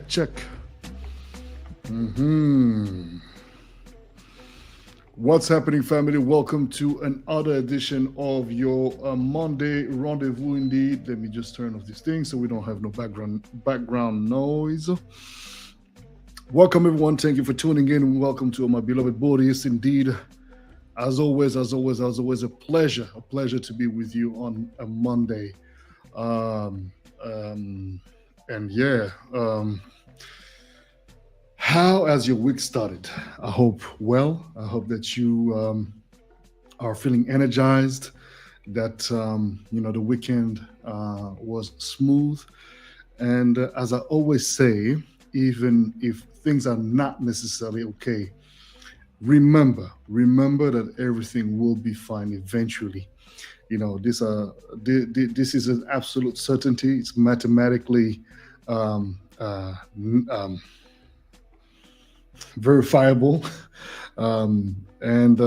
Check. What's happening, family? Welcome to another edition of your Monday rendezvous. Indeed, let me just turn off this thing so we don't have no background noise. Welcome, everyone. Thank you for tuning in. Welcome to my beloved Boddhi. It's indeed, as always, a pleasure to be with you on a Monday. How has your week started? I hope well. I hope that you are feeling energized, that the weekend was smooth. And as I always say, even if things are not necessarily okay, remember that everything will be fine eventually. This is an absolute certainty. It's mathematically verifiable, and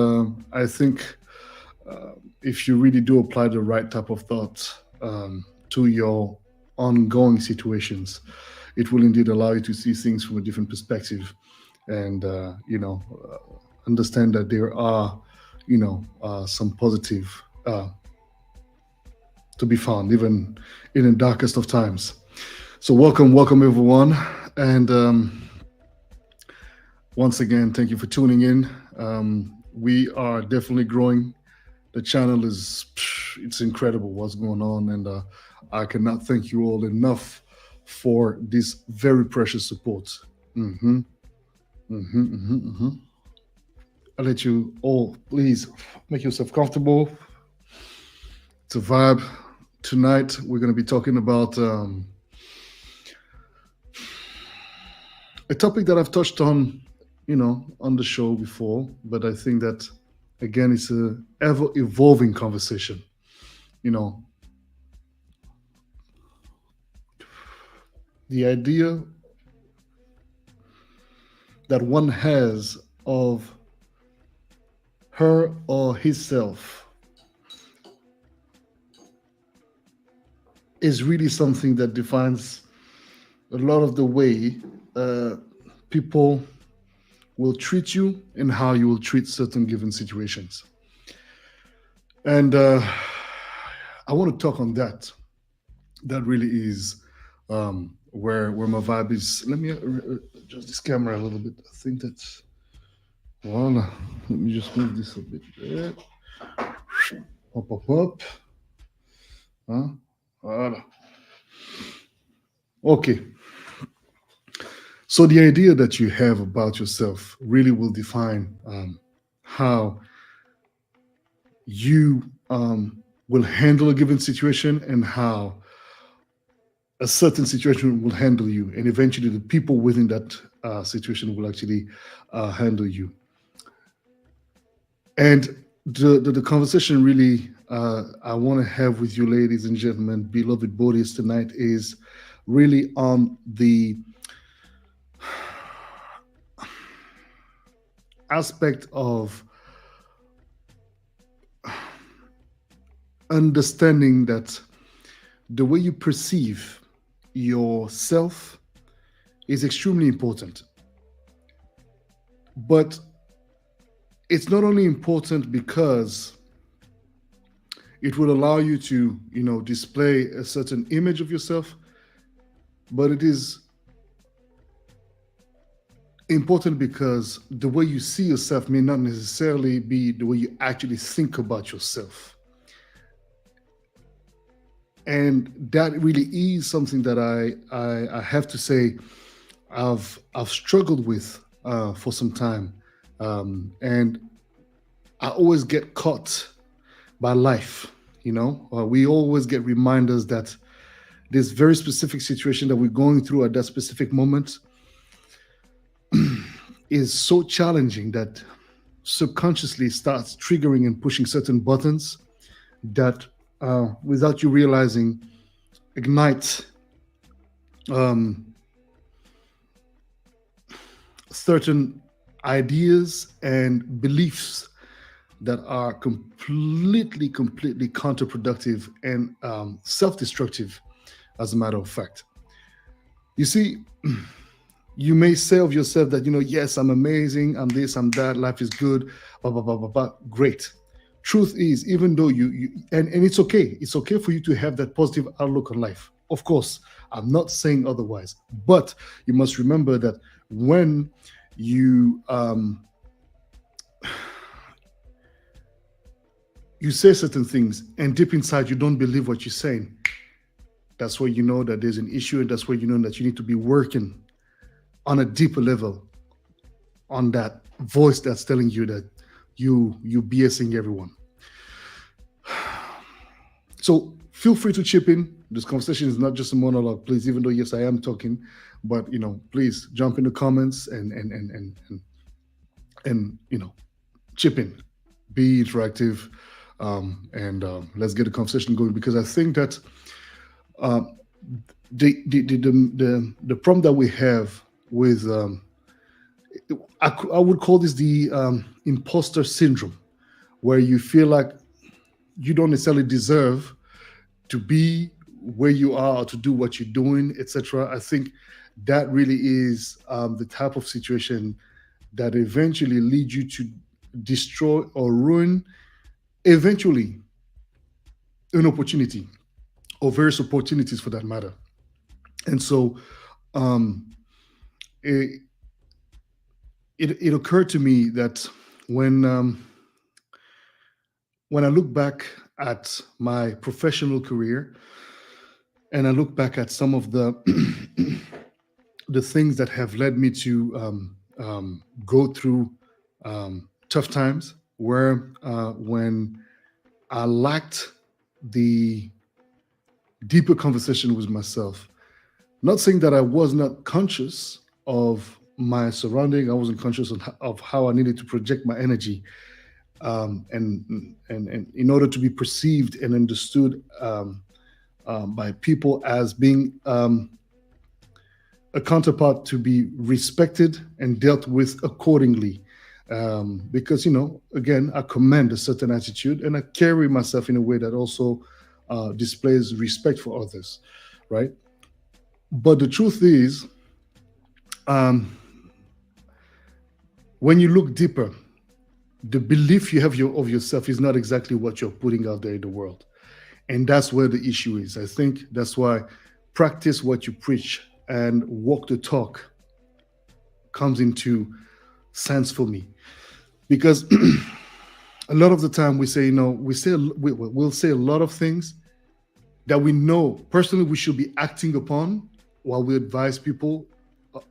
I think if you really do apply the right type of thoughts to your ongoing situations, it will indeed allow you to see things from a different perspective, and understand that there are some positive to be found even in the darkest of times. So welcome everyone, and once again, thank you for tuning in. We are definitely growing. The channel it's incredible what's going on, and I cannot thank you all enough for this very precious support. I'll let you all please make yourself comfortable. It's a vibe. Tonight we're going to be talking about a topic that I've touched on on the show before, but I think that again it's a ever evolving conversation. The idea that one has of her or himself is really something that defines a lot of the way people will treat you and how you will treat certain given situations. And I want to talk on that. That really is where my vibe is. Let me adjust this camera a little bit. I think that's, voila. Let me just move this a bit there. Up. Voila. Okay. So the idea that you have about yourself really will define how you will handle a given situation and how a certain situation will handle you. And eventually the people within that situation will actually handle you. And the conversation really I want to have with you, ladies and gentlemen, beloved Boddhis, tonight is really on the aspect of understanding that the way you perceive yourself is extremely important. But it's not only important because it will allow you to, display a certain image of yourself, but it is important because the way you see yourself may not necessarily be the way you actually think about yourself. And that really is something that I have to say I've struggled with for some time. And I always get caught by life, We always get reminders that this very specific situation that we're going through at that specific moment is so challenging that subconsciously starts triggering and pushing certain buttons that, without you realizing, ignite um, certain ideas and beliefs that are completely counterproductive and self-destructive, as a matter of fact. You see, you may say of yourself that, yes, I'm amazing, I'm this, I'm that, life is good, blah, blah, blah, blah, blah. Great. Truth is, even though and it's okay for you to have that positive outlook on life. Of course, I'm not saying otherwise, but you must remember that when you say certain things and deep inside you don't believe what you're saying, that's where you know that there's an issue, and that's where you know that you need to be working on a deeper level on that voice that's telling you that you BSing everyone. So feel free to chip in. This conversation is not just a monologue, please. Even though yes, I am talking, but please jump in the comments and chip in, be interactive, and let's get the conversation going, because I think that the problem that we have with I would call this the imposter syndrome, where you feel like you don't necessarily deserve to be where you are or to do what you're doing, etc. I think that really is the type of situation that eventually leads you to destroy or ruin, eventually, an opportunity or various opportunities for that matter. And so um, it, it occurred to me that when when I look back at my professional career and I look back at some of the the things that have led me to go through tough times, where when I lacked the deeper conversation with myself. Not saying that I was not conscious of my surrounding, I wasn't conscious of how I needed to project my energy, and in order to be perceived and understood by people as being a counterpart to be respected and dealt with accordingly. Because, again, I command a certain attitude and I carry myself in a way that also displays respect for others, right? But the truth is, um, when you look deeper, the belief you have of yourself is not exactly what you're putting out there in the world. And that's where the issue is. I think that's why practice what you preach and walk the talk comes into sense for me. Because a lot of the time we say, we'll say a lot of things that we know personally we should be acting upon, while we advise people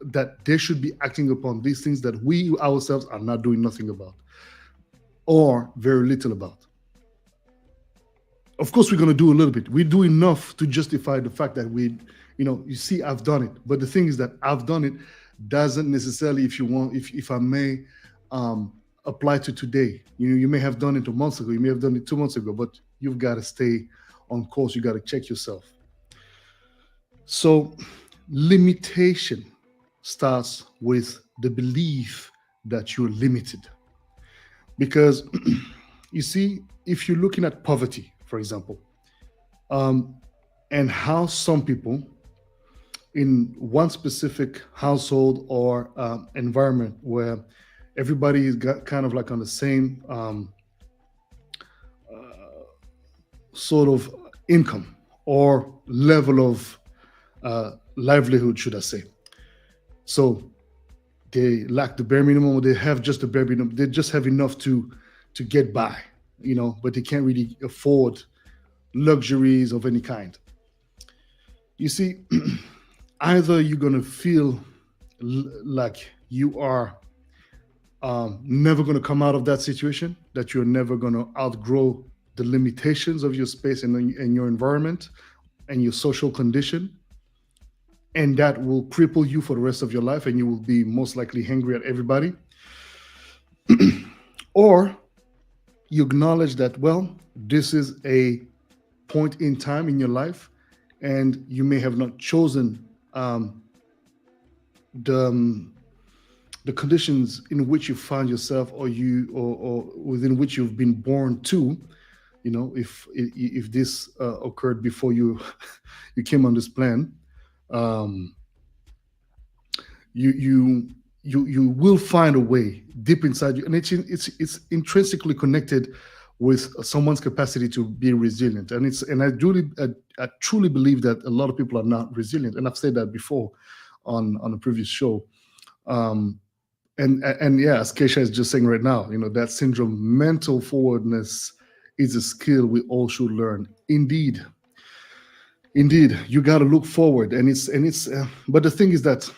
that they should be acting upon these things that we ourselves are not doing nothing about or very little about. Of course, we're going to do a little bit. We do enough to justify the fact that you see, I've done it. But the thing is that I've done it doesn't necessarily, if I may, apply to today. You may have done it a month ago, you may have done it 2 months ago, but you've got to stay on course. You got to check yourself. So limitation starts with the belief that you're limited. Because you see, if you're looking at poverty, for example, and how some people in one specific household or environment where everybody is kind of like on the same sort of income or level of livelihood, should I say. So they lack the bare minimum, or they have just the bare minimum. They just have enough to get by, but they can't really afford luxuries of any kind. You see, either you're going to feel like you are never going to come out of that situation, that you're never going to outgrow the limitations of your space and your environment and your social condition, and that will cripple you for the rest of your life, and you will be most likely angry at everybody. Or you acknowledge that, well, this is a point in time in your life, and you may have not chosen the the conditions in which you find yourself, or within which you've been born to. If this occurred before you you came on this plan, um, you you you will find a way deep inside you, and it's intrinsically connected with someone's capacity to be resilient. And I truly believe that a lot of people are not resilient, and I've said that before on a previous show. um, and yeah, as Keisha is just saying right now, that syndrome, mental forwardness, is a skill we all should learn. Indeed, you got to look forward, and it's but the thing is that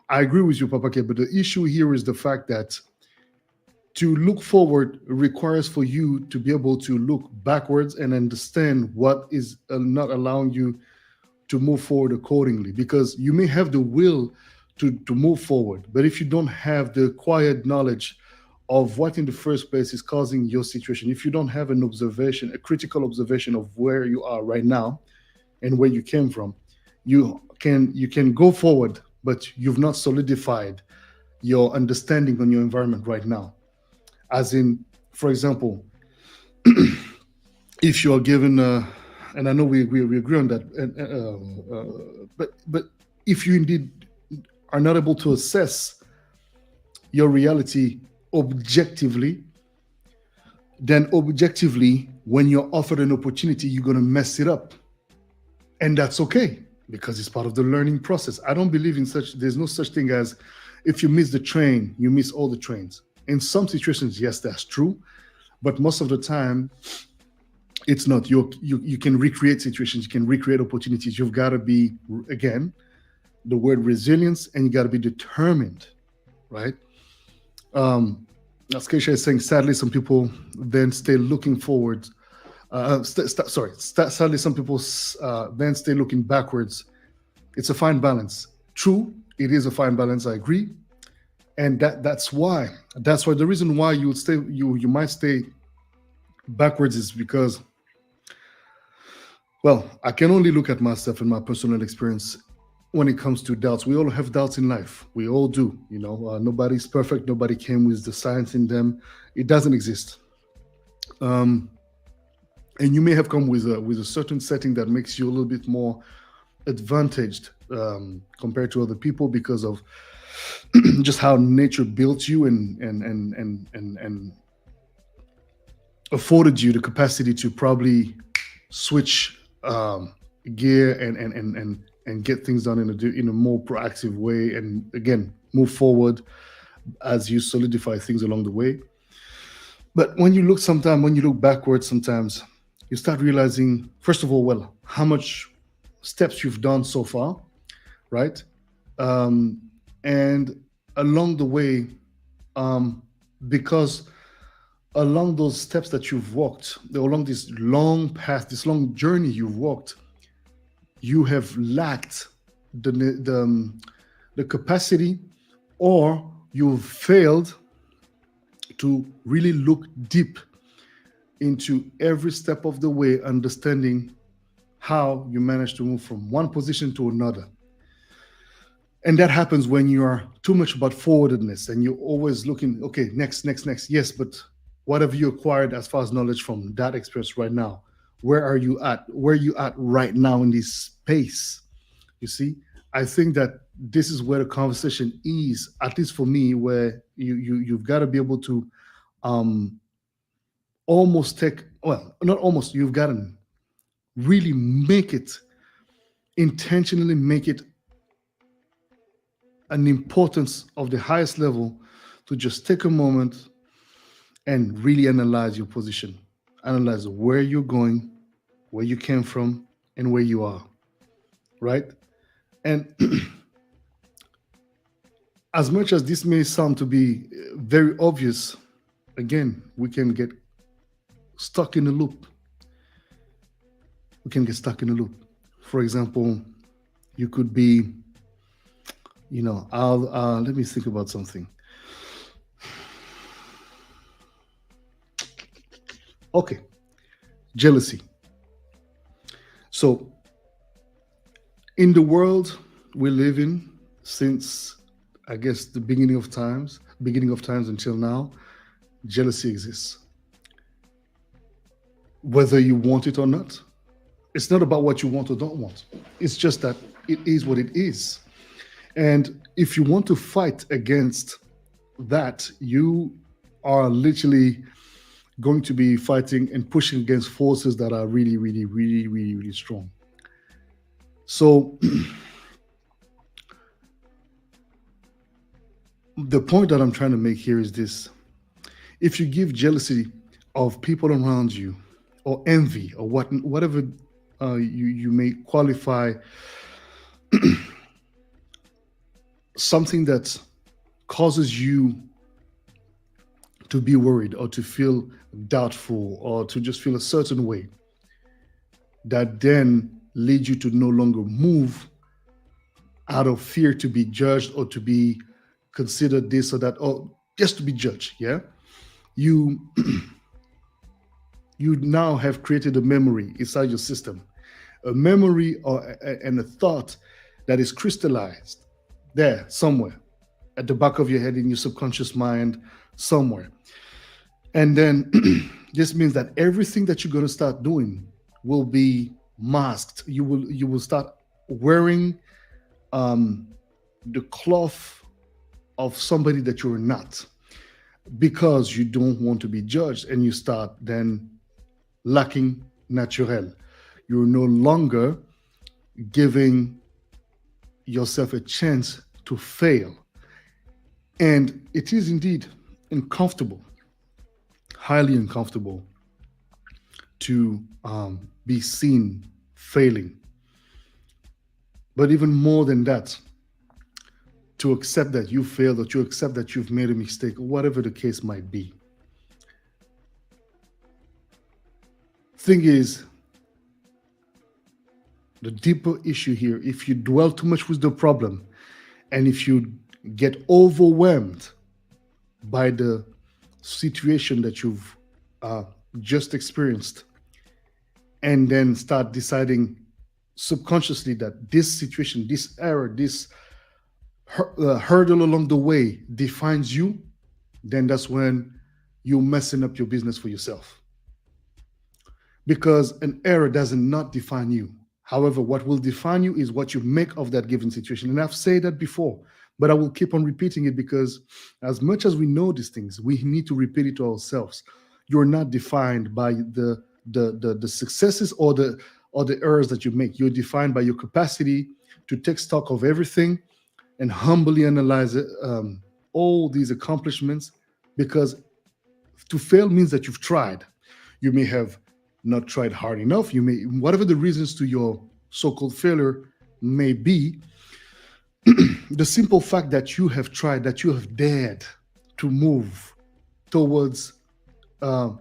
I agree with you, Papa K, but the issue here is the fact that to look forward requires for you to be able to look backwards and understand what is not allowing you to move forward accordingly, because you may have the will to move forward, but if you don't have the quiet knowledge of what in the first place is causing your situation, if you don't have an observation, a critical observation of where you are right now and where you came from, you can go forward, but you've not solidified your understanding on your environment right now. As in, for example, if you are given, and I know we agree on that, but if you indeed are not able to assess your reality objectively, then objectively, when you're offered an opportunity, you're going to mess it up. And that's okay, because it's part of the learning process. I don't believe in there's no such thing as, if you miss the train, you miss all the trains. In some situations, yes, that's true. But most of the time, it's not. You can recreate situations, you can recreate opportunities. You've got to be, again, the word resilience, and you got to be determined, right? As Keisha is saying, sadly, some people then stay looking forward. Sadly, some people then stay looking backwards. It's a fine balance. True, it is a fine balance. I agree, and that's why the reason why you might stay backwards is because, well, I can only look at myself and my personal experience when it comes to doubts. We all have doubts in life. We all do. Nobody's perfect. Nobody came with the science in them. It doesn't exist. Um, and you may have come with a certain setting that makes you a little bit more advantaged compared to other people, because of just how nature built you and afforded you the capacity to probably switch gear and get things done in a more proactive way, and again, move forward as you solidify things along the way. But when you look backwards, sometimes you start realizing, first of all, well, how much steps you've done so far, right? Um, and along the way, um, because along those steps that you've walked, along this long path, this long journey you've walked, you have lacked the capacity, or you've failed to really look deep into every step of the way, understanding how you manage to move from one position to another. And that happens when you are too much about forwardedness, and you're always looking, okay, next, next, next. Yes, but what have you acquired as far as knowledge from that experience right now? Where are you at? Where are you at right now in this space? You see, I think that this is where the conversation is, at least for me, where you've got to be able to um, almost take, well, not almost, you've got to really make it, intentionally make it an importance of the highest level, to just take a moment and really analyze your position, analyze where you're going, where you came from, and where you are, right? And as much as this may sound to be very obvious, again, we can get stuck in a loop. We can get stuck in a loop. For example, you could be, I'll let me think about something. Okay, jealousy. So, in the world we live in, since I guess the beginning of times until now, jealousy exists. Whether you want it or not, it's not about what you want or don't want. It's just that it is what it is. And if you want to fight against that, you are literally going to be fighting and pushing against forces that are really, really, really, really, really strong. So the point that I'm trying to make here is this. If you give jealousy of people around you, or envy, or whatever you may qualify, something that causes you to be worried or to feel doubtful or to just feel a certain way, that then leads you to no longer move out of fear to be judged or to be considered this or that, or just to be judged. Yeah, you you now have created a memory inside your system, a memory and a thought that is crystallized there somewhere at the back of your head, in your subconscious mind somewhere. And then this means that everything that you're going to start doing will be masked. You will start wearing the cloth of somebody that you're not, because you don't want to be judged, and you start then lacking naturel. You're no longer giving yourself a chance to fail. And it is indeed uncomfortable, highly uncomfortable, to be seen failing. But even more than that, to accept that you failed, or to accept that you've made a mistake, or whatever the case might be. Thing is, the deeper issue here, if you dwell too much with the problem, and if you get overwhelmed by the situation that you've just experienced, and then start deciding subconsciously that this situation, this error, this hurdle along the way defines you, then that's when you're messing up your business for yourself. Because an error does not define you. However, what will define you is what you make of that given situation. And I've said that before, but I will keep on repeating it, because as much as we know these things, we need to repeat it to ourselves. You're not defined by the successes or the errors that you make. You're defined by your capacity to take stock of everything and humbly analyze it, all these accomplishments, because to fail means that you've tried. You may have not tried hard enough. You may, whatever the reasons to your so-called failure may be, the simple fact that you have tried, that you have dared to move towards the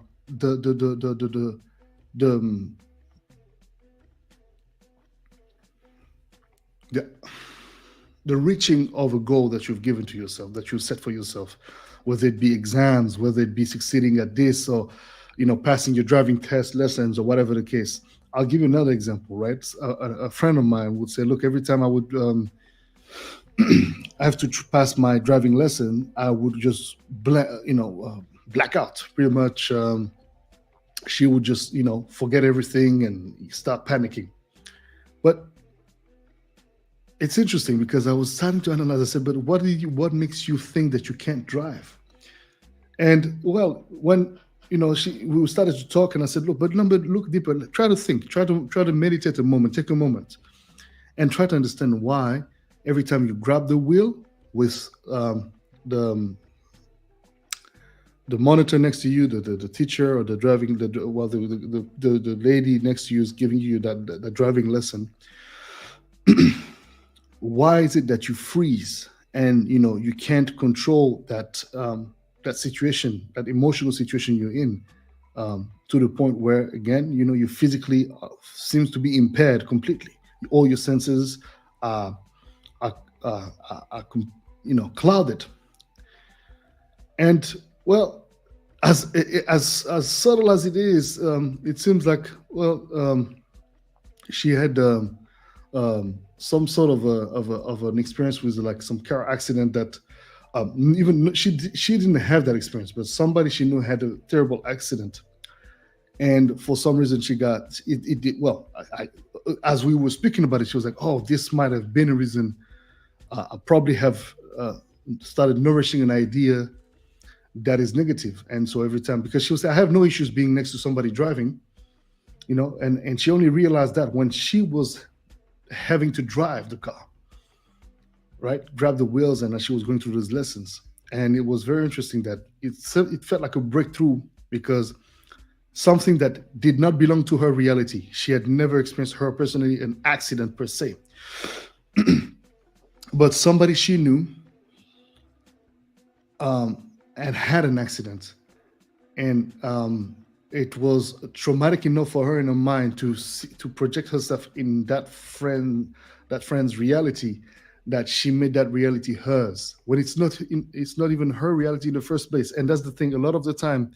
reaching of a goal that you've given to yourself, that you set for yourself, whether it be exams, whether it be succeeding at this, or passing your driving test lessons, or whatever the case. I'll give you another example, right? A friend of mine would say, look, every time I would I have to pass my driving lesson, I would just black out pretty much. She would just forget everything and start panicking. But it's interesting, because I was starting to analyze. I said, but what makes you think that you can't drive? And well, when we started to talk, and I said, look deeper, try to think, try to meditate a moment, take a moment, and try to understand why every time you grab the wheel with the monitor next to you, the teacher, or the driving, the lady next to you is giving you that driving lesson. Why is it that you freeze and you can't control that situation, that emotional situation you're in? to the point where, again, you physically seems to be impaired completely. All your senses are clouded. And well, as subtle as it is, it seems like, well, she had some sort of an experience with like some car accident that, even she didn't have that experience, but somebody she knew had a terrible accident, and for some reason she got it. It did well. As we were speaking about it, she was like, "Oh, this might have been a reason. I probably have started nourishing an idea that is negative." And so every time, because she was, I have no issues being next to somebody driving, and she only realized that when she was having to drive the car, right, grab the wheels, and as she was going through those lessons. And it was very interesting that it felt like a breakthrough, because something that did not belong to her reality. She had never experienced her personally an accident per se, but somebody she knew and had an accident, and it was traumatic enough for her in her mind to project herself in that friend's reality, that she made that reality hers when it's not even her reality in the first place. And that's the thing. A lot of the time,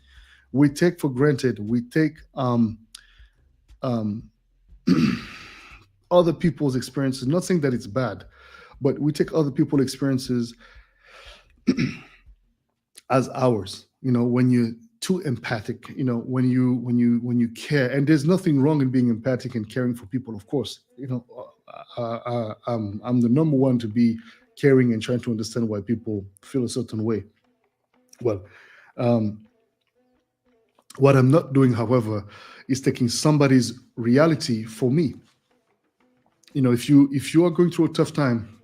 we take for granted. We take um, other people's experiences. Not saying that it's bad, but we take other people's experiences as ours. When you're too empathic, when you care, and there's nothing wrong in being empathic and caring for people. Of course, I'm the number one to be caring and trying to understand why people feel a certain way. Well, um, what I'm not doing, however, is taking somebody's reality for me. If you are going through a tough time,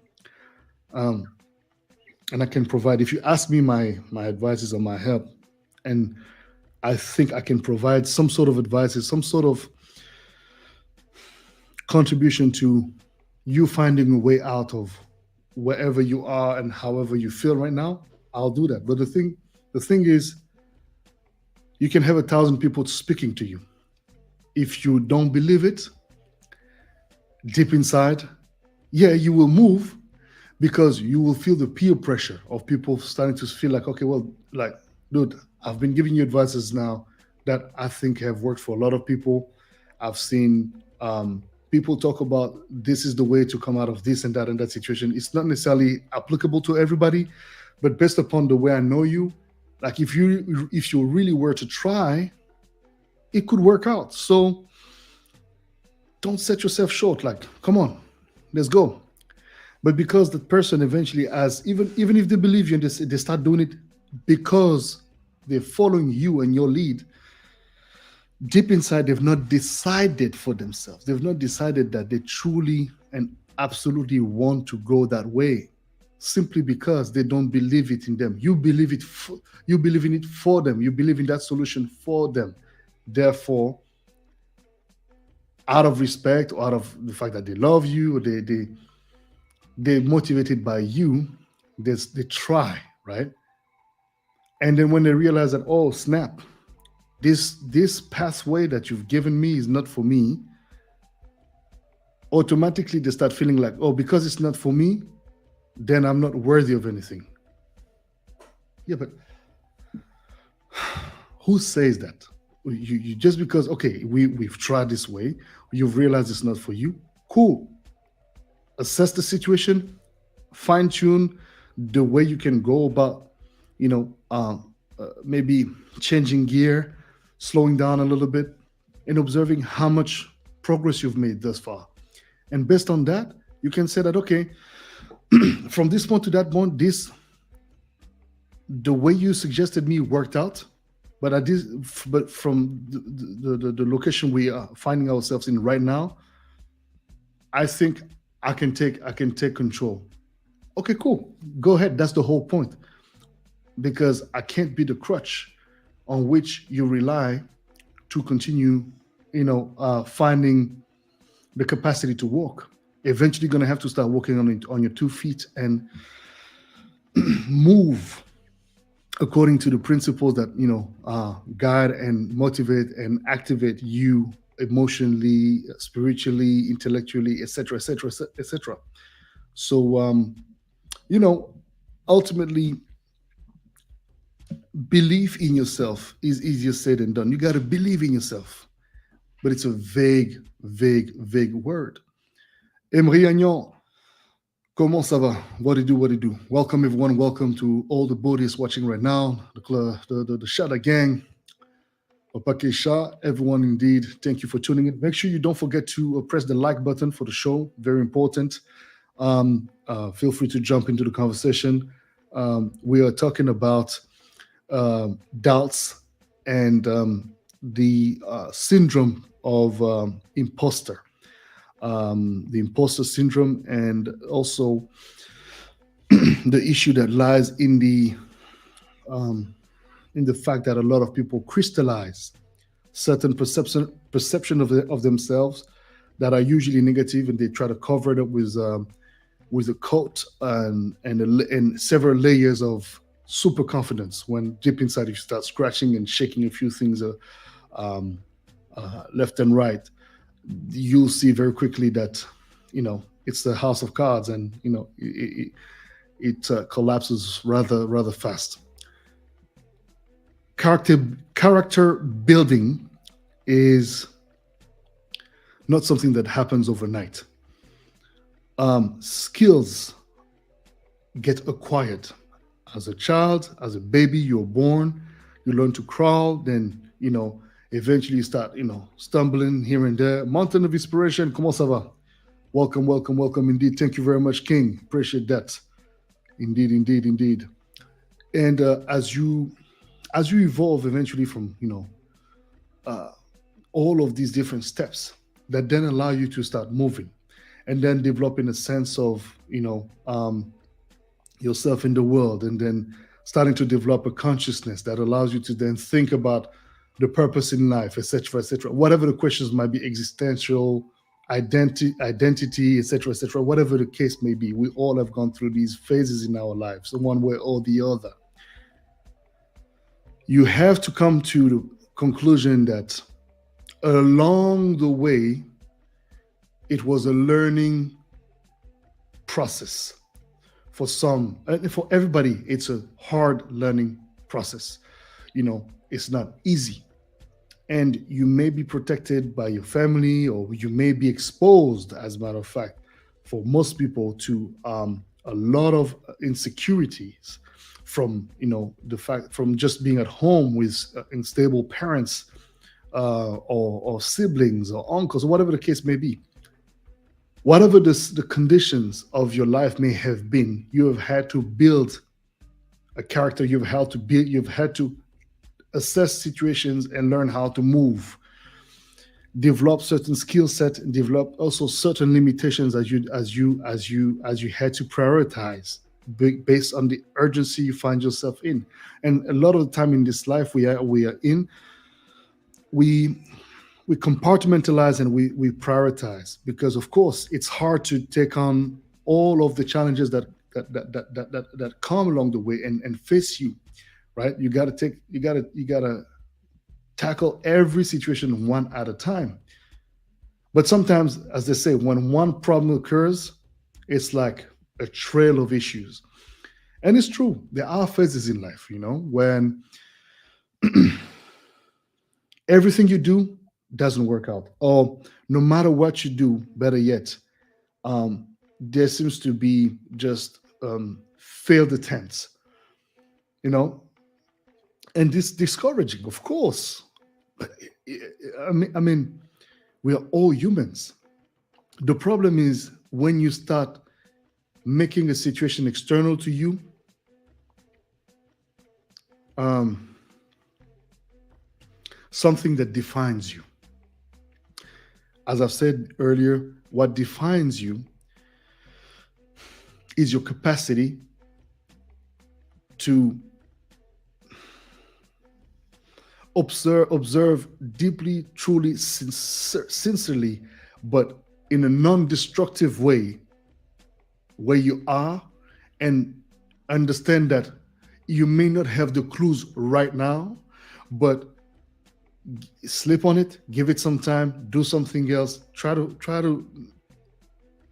um, and I can provide. If you ask me my advices or my help, and I think I can provide some sort of advices, some sort of contribution to you finding a way out of wherever you are and however you feel right now, I'll do that. But the thing is, you can have 1,000 people speaking to you. If you don't believe it deep inside, yeah, you will move, because you will feel the peer pressure of people starting to feel like, okay, well, like, dude, I've been giving you advices now that I think have worked for a lot of people. I've seen people talk about this is the way to come out of this and that situation. It's not necessarily applicable to everybody, but based upon the way I know you, like, if you really were to try, it could work out. So don't set yourself short. Like, come on, let's go. But because the person eventually, as even if they believe you and they start doing it because they're following you and your lead, deep inside they've not decided for themselves. They've not decided that they truly and absolutely want to go that way, simply because they don't believe it in them. You believe it. You believe in it for them. You believe in that solution for them. Therefore, out of respect, or out of the fact that they love you, or they're motivated by you, they try, right? And then when they realize that, oh snap, this pathway that you've given me is not for me, automatically they start feeling like, oh, because it's not for me, then I'm not worthy of anything. Yeah, but who says that? You just because, okay, we've tried this way, you've realized it's not for you. Cool. Assess the situation, fine tune the way you can go about, maybe changing gear, slowing down a little bit, and observing how much progress you've made thus far. And based on that, you can say that, okay, from this point to that point, the way you suggested me worked out, but but from the location we are finding ourselves in right now, I think I can take control. Okay, cool. Go ahead. That's the whole point, because I can't be the crutch on which you rely to continue, finding the capacity to walk. Eventually, going to have to start walking on your 2 feet and move according to the principles that guide and motivate and activate you emotionally, spiritually, intellectually, etc., etc., etc. So you know, ultimately, belief in yourself is easier said than done. You got to believe in yourself, but it's a vague, vague, vague word. Emery Agnon, comment ça va? What do you do? What do you do? Welcome, everyone. Welcome to all the Bodhists watching right now, the Shada gang, Opake Shah, everyone indeed. Thank you for tuning in. Make sure you don't forget to press the like button for the show. Very important. Feel free to jump into the conversation. We are talking about doubts and the syndrome of imposter, the imposter syndrome, and also the issue that lies in the fact that a lot of people crystallize certain perception of themselves that are usually negative, and they try to cover it up with a coat and several layers of super confidence. When deep inside you start scratching and shaking a few things um, left and right, you'll see very quickly that it's the house of cards, and it collapses rather fast. Character building is not something that happens overnight. Skills get acquired. As a child, as a baby, you're born, you learn to crawl, then eventually you start stumbling here and there. Mountain of inspiration, comment ça va? Welcome, welcome, welcome indeed. Thank you very much, King. Appreciate that. Indeed, indeed, indeed. And as you evolve eventually from all of these different steps that then allow you to start moving, and then developing a sense of yourself in the world, and then starting to develop a consciousness that allows you to then think about the purpose in life, etc., etc. Whatever the questions might be, existential, identity, etc., etc. Whatever the case may be, we all have gone through these phases in our lives, one way or the other. You have to come to the conclusion that along the way, it was a learning process. For some, for everybody, it's a hard learning process. It's not easy. And you may be protected by your family, or you may be exposed, as a matter of fact, for most people, to a lot of insecurities from from just being at home with unstable parents, or siblings or uncles, or whatever the case may be. Whatever the conditions of your life may have been, you have had to build a character. You've had to assess situations and learn how to move, develop certain skill set, and develop also certain limitations as you had to prioritize based on the urgency you find yourself in. And a lot of the time in this life we are in, we compartmentalize and we prioritize, because of course it's hard to take on all of the challenges that come along the way and face you, right? You got to tackle every situation one at a time. But sometimes, as they say, when one problem occurs, it's like a trail of issues. And it's true, there are phases in life, when everything you do doesn't work out, or no matter what you do, better yet, there seems to be just failed attempts, and this discouraging, of course. I mean, we are all humans. The problem is when you start making a situation external to you, something that defines you. As I've said earlier, what defines you is your capacity to observe deeply, truly, sincerely, but in a non-destructive way, where you are, and understand that You may not have the clues right now, but sleep on it, give it some time, do something else. Try to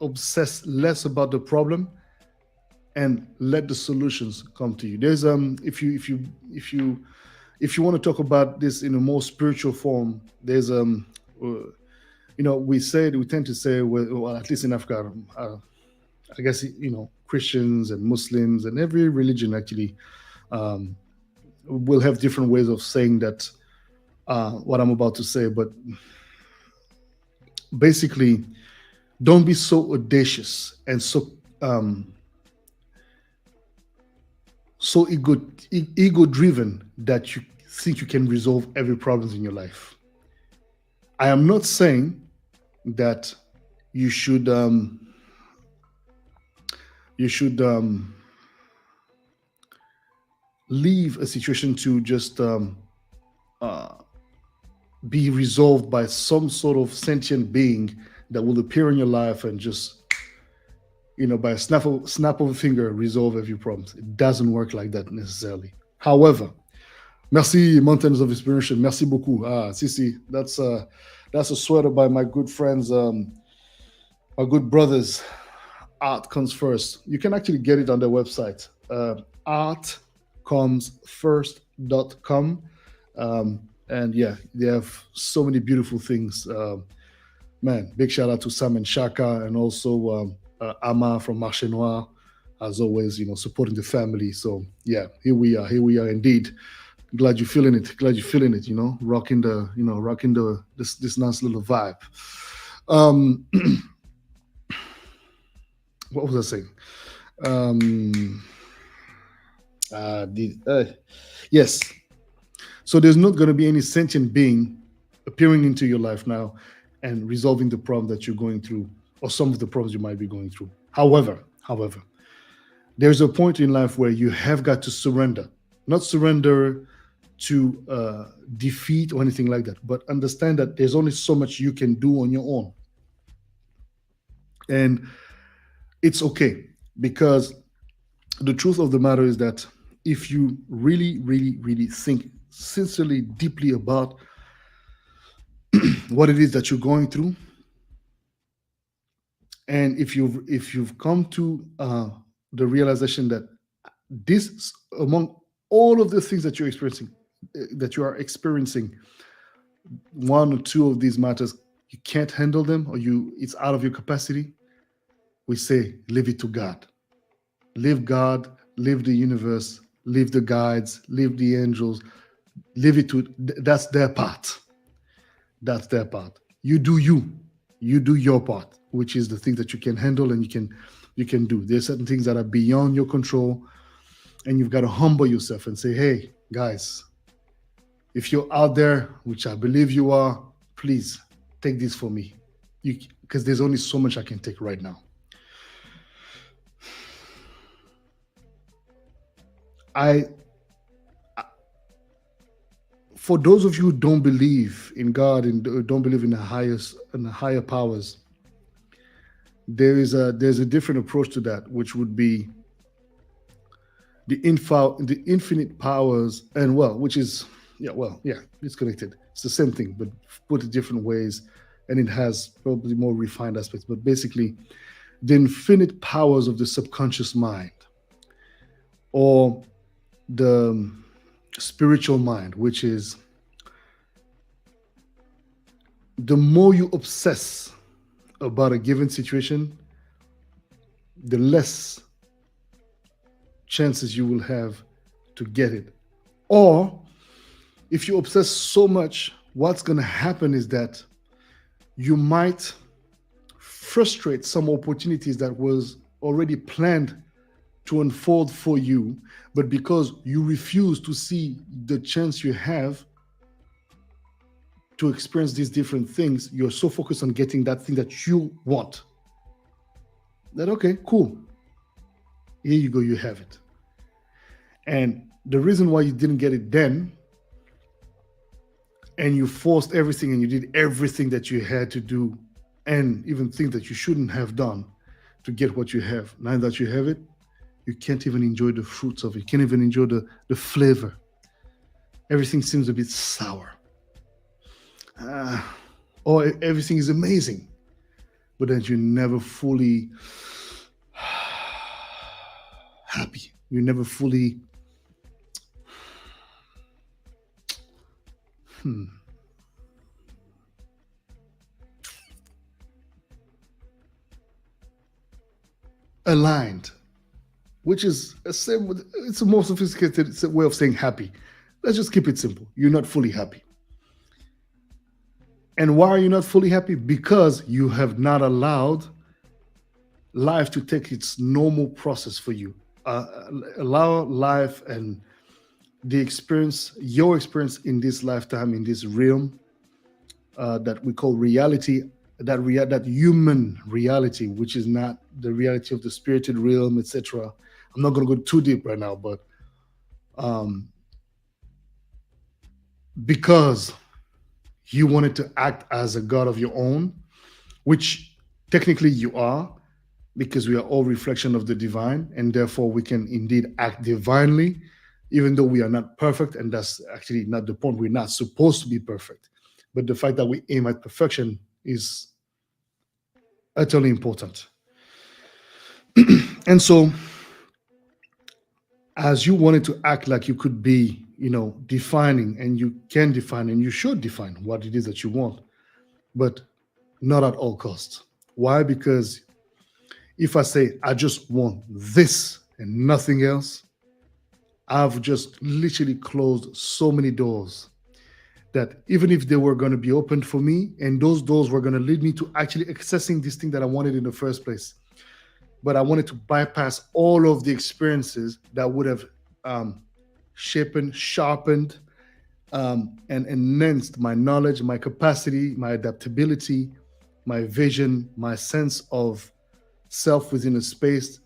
obsess less about the problem and let the solutions come to you. There's if you want to talk about this in a more spiritual form, there's we tend to say, well, at least in Africa, I guess Christians and Muslims and every religion actually um, will have different ways of saying that what I'm about to say, but basically, don't be so audacious and um, so ego driven that you think you can resolve every problem in your life. I am not saying that you should you should leave a situation to just uh, be resolved by some sort of sentient being that will appear in your life and just by a snap of a finger resolve every problem. It doesn't work like that necessarily. However, merci Mountains of Inspiration. Merci beaucoup. Sisi, that's a sweater by my good friends, my good brothers. Art comes first. You can actually get it on their website. Artcomesfirst.com. And yeah, they have so many beautiful things. Man, big shout out to Sam and Shaka, and also Ama from Marché Noir, as always, supporting the family. So yeah, here we are indeed. Glad you're feeling it. Glad you're feeling it. Rocking this nice little vibe. Um, what was I saying? Um, yes. So there's not going to be any sentient being appearing into your life now and resolving the problem that you're going through, or some of the problems you might be going through. However, there's a point in life where you have got to surrender. Not surrender to defeat or anything like that, but understand that there's only so much you can do on your own. And it's okay, because the truth of the matter is that if you really, really, really think sincerely, deeply about what it is that you're going through, and if you've come to the realization that this, among all of the things that you are experiencing, one or two of these matters you can't handle them, or it's out of your capacity, we say leave it to God. Leave God, leave the universe, leave the guides, leave the angels, leave it to that's their part. That's their part. You do you. You do your part, which is the thing that you can handle and you can do. There's certain things that are beyond your control, and you've got to humble yourself and say, hey, guys, if you're out there, which I believe you are, please take this for me. Because there's only so much I can take right now. I For those of you who don't believe in God and don't believe in the higher powers, there's a different approach to that, which would be the infinite powers, and which is it's connected. It's the same thing, but put in different ways, and it has probably more refined aspects. But basically, the infinite powers of the subconscious mind, or the spiritual mind, which is the more you obsess about a given situation, the less chances you will have to get it. Or if you obsess so much, what's going to happen is that you might frustrate some opportunities that was already planned to unfold for you, but because you refuse to see the chance you have to experience these different things, you're so focused on getting that thing that you want that, okay, cool, here you go, you have it. And the reason why you didn't get it then, and you forced everything and you did everything that you had to do, and even things that you shouldn't have done to get what you have, now that you have it, you can't even enjoy the fruits of it. You can't even enjoy the flavor. Everything seems a bit sour. Uh, or everything is amazing, but then you're never fully happy. You're never fully aligned, which is a same. It's a more sophisticated way of saying happy. Let's just keep it simple. You're not fully happy. And why are you not fully happy? Because you have not allowed life to take its normal process for you. Allow life and the experience, your experience in this lifetime, in this realm that we call reality, that human reality, which is not the reality of the spirited realm, etc. I'm not going to go too deep right now, but um, because you wanted to act as a god of your own, which technically you are, because we are all reflection of the divine, and therefore we can indeed act divinely, even though we are not perfect, and that's actually not the point. We're not supposed to be perfect, but the fact that we aim at perfection is utterly important. And so, as you wanted to act like you could be, defining, and you can define, and you should define what it is that you want, but not at all costs. Why? Because if I say I just want this and nothing else, I've just literally closed so many doors that even if they were going to be opened for me, and those doors were going to lead me to actually accessing this thing that I wanted in the first place, but I wanted to bypass all of the experiences that would have sharpened, and enhanced my knowledge, my capacity, my adaptability, my vision, my sense of self within a space,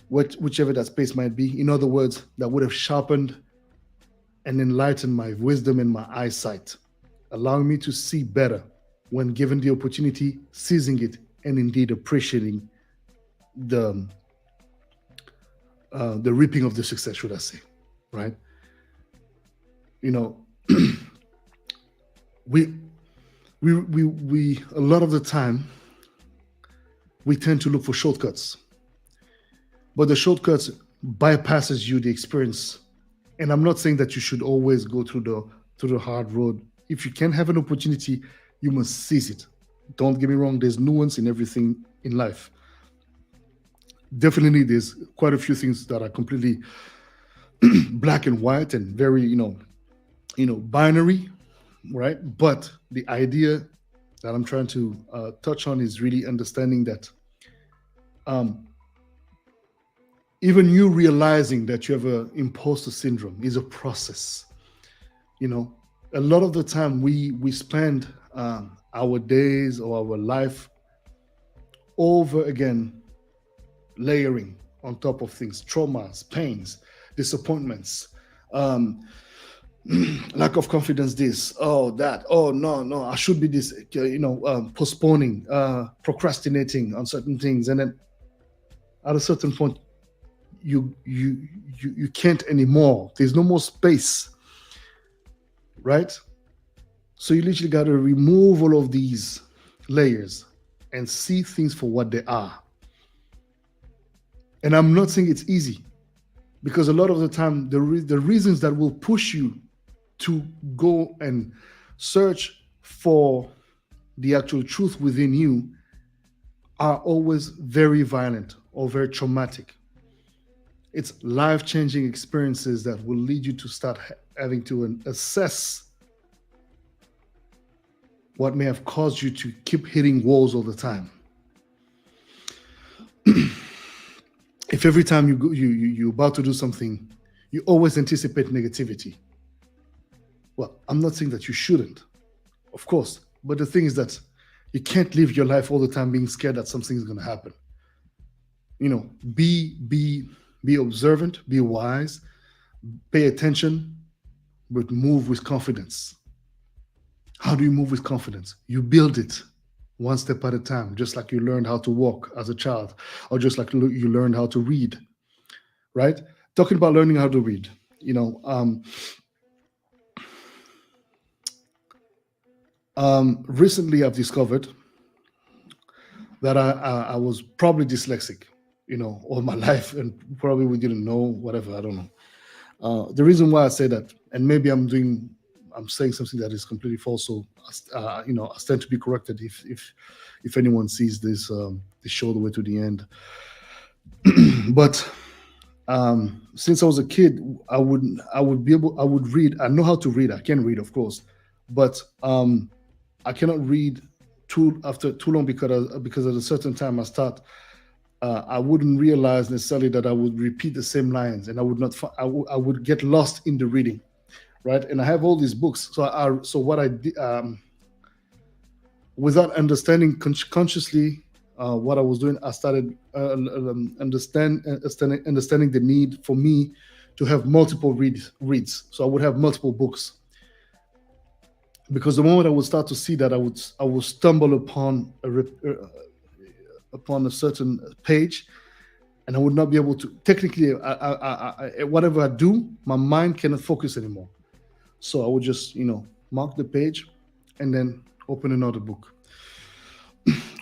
whichever that space might be. In other words, that would have sharpened and enlightened my wisdom and my eyesight, allowing me to see better when given the opportunity, seizing it, and indeed appreciating the reaping of the success, should I say, right? You know, we a lot of the time we tend to look for shortcuts, but the shortcuts bypasses you the experience. And I'm not saying that you should always go through the hard road. If you can have an opportunity, you must seize it. Don't get me wrong, there's nuance in everything in life. Definitely there's quite a few things that are completely black and white and very, binary, right? But the idea that I'm trying to touch on is really understanding that um, even you realizing that you have an imposter syndrome is a process. You know, a lot of the time we spend our days or our life over again layering on top of things, traumas, pains, disappointments, um, lack of confidence, this, oh, that, oh, no, I should be this, postponing, procrastinating on certain things. And then at a certain point, you can't anymore. There's no more space, right? So you literally got to remove all of these layers and see things for what they are. And I'm not saying it's easy, because a lot of the time the reasons that will push you to go and search for the actual truth within you are always very violent or very traumatic. It's life-changing experiences that will lead you to start having to assess what may have caused you to keep hitting walls all the time. If every time you're about to do something, you always anticipate negativity. Well, I'm not saying that you shouldn't, of course, but the thing is that you can't live your life all the time being scared that something is going to happen. Be observant, be wise, pay attention, but move with confidence. How do you move with confidence? You build it. one step at a time, just like you learned how to walk as a child, or just like you learned how to read, right? Talking about learning how to read, you know, recently I've discovered that I was probably dyslexic, all my life, and probably we didn't know, whatever, I don't know. The reason why I say that, and maybe I'm saying something that is completely false, so I stand to be corrected if anyone sees this show the way to the end. But since I was a kid, I would read. I know how to read. I can read, of course, but I cannot read too long because at a certain time I wouldn't realize necessarily that I would repeat the same lines, and I would not. I would get lost in the reading, right? And I have all these books. So what I did, without understanding consciously what I was doing, I started understanding the need for me to have multiple reads. So I would have multiple books, because the moment I would start to see that, I would stumble upon a certain page, and I would not be able to. Technically, whatever I do, my mind cannot focus anymore. So I would just mark the page, and then open another book,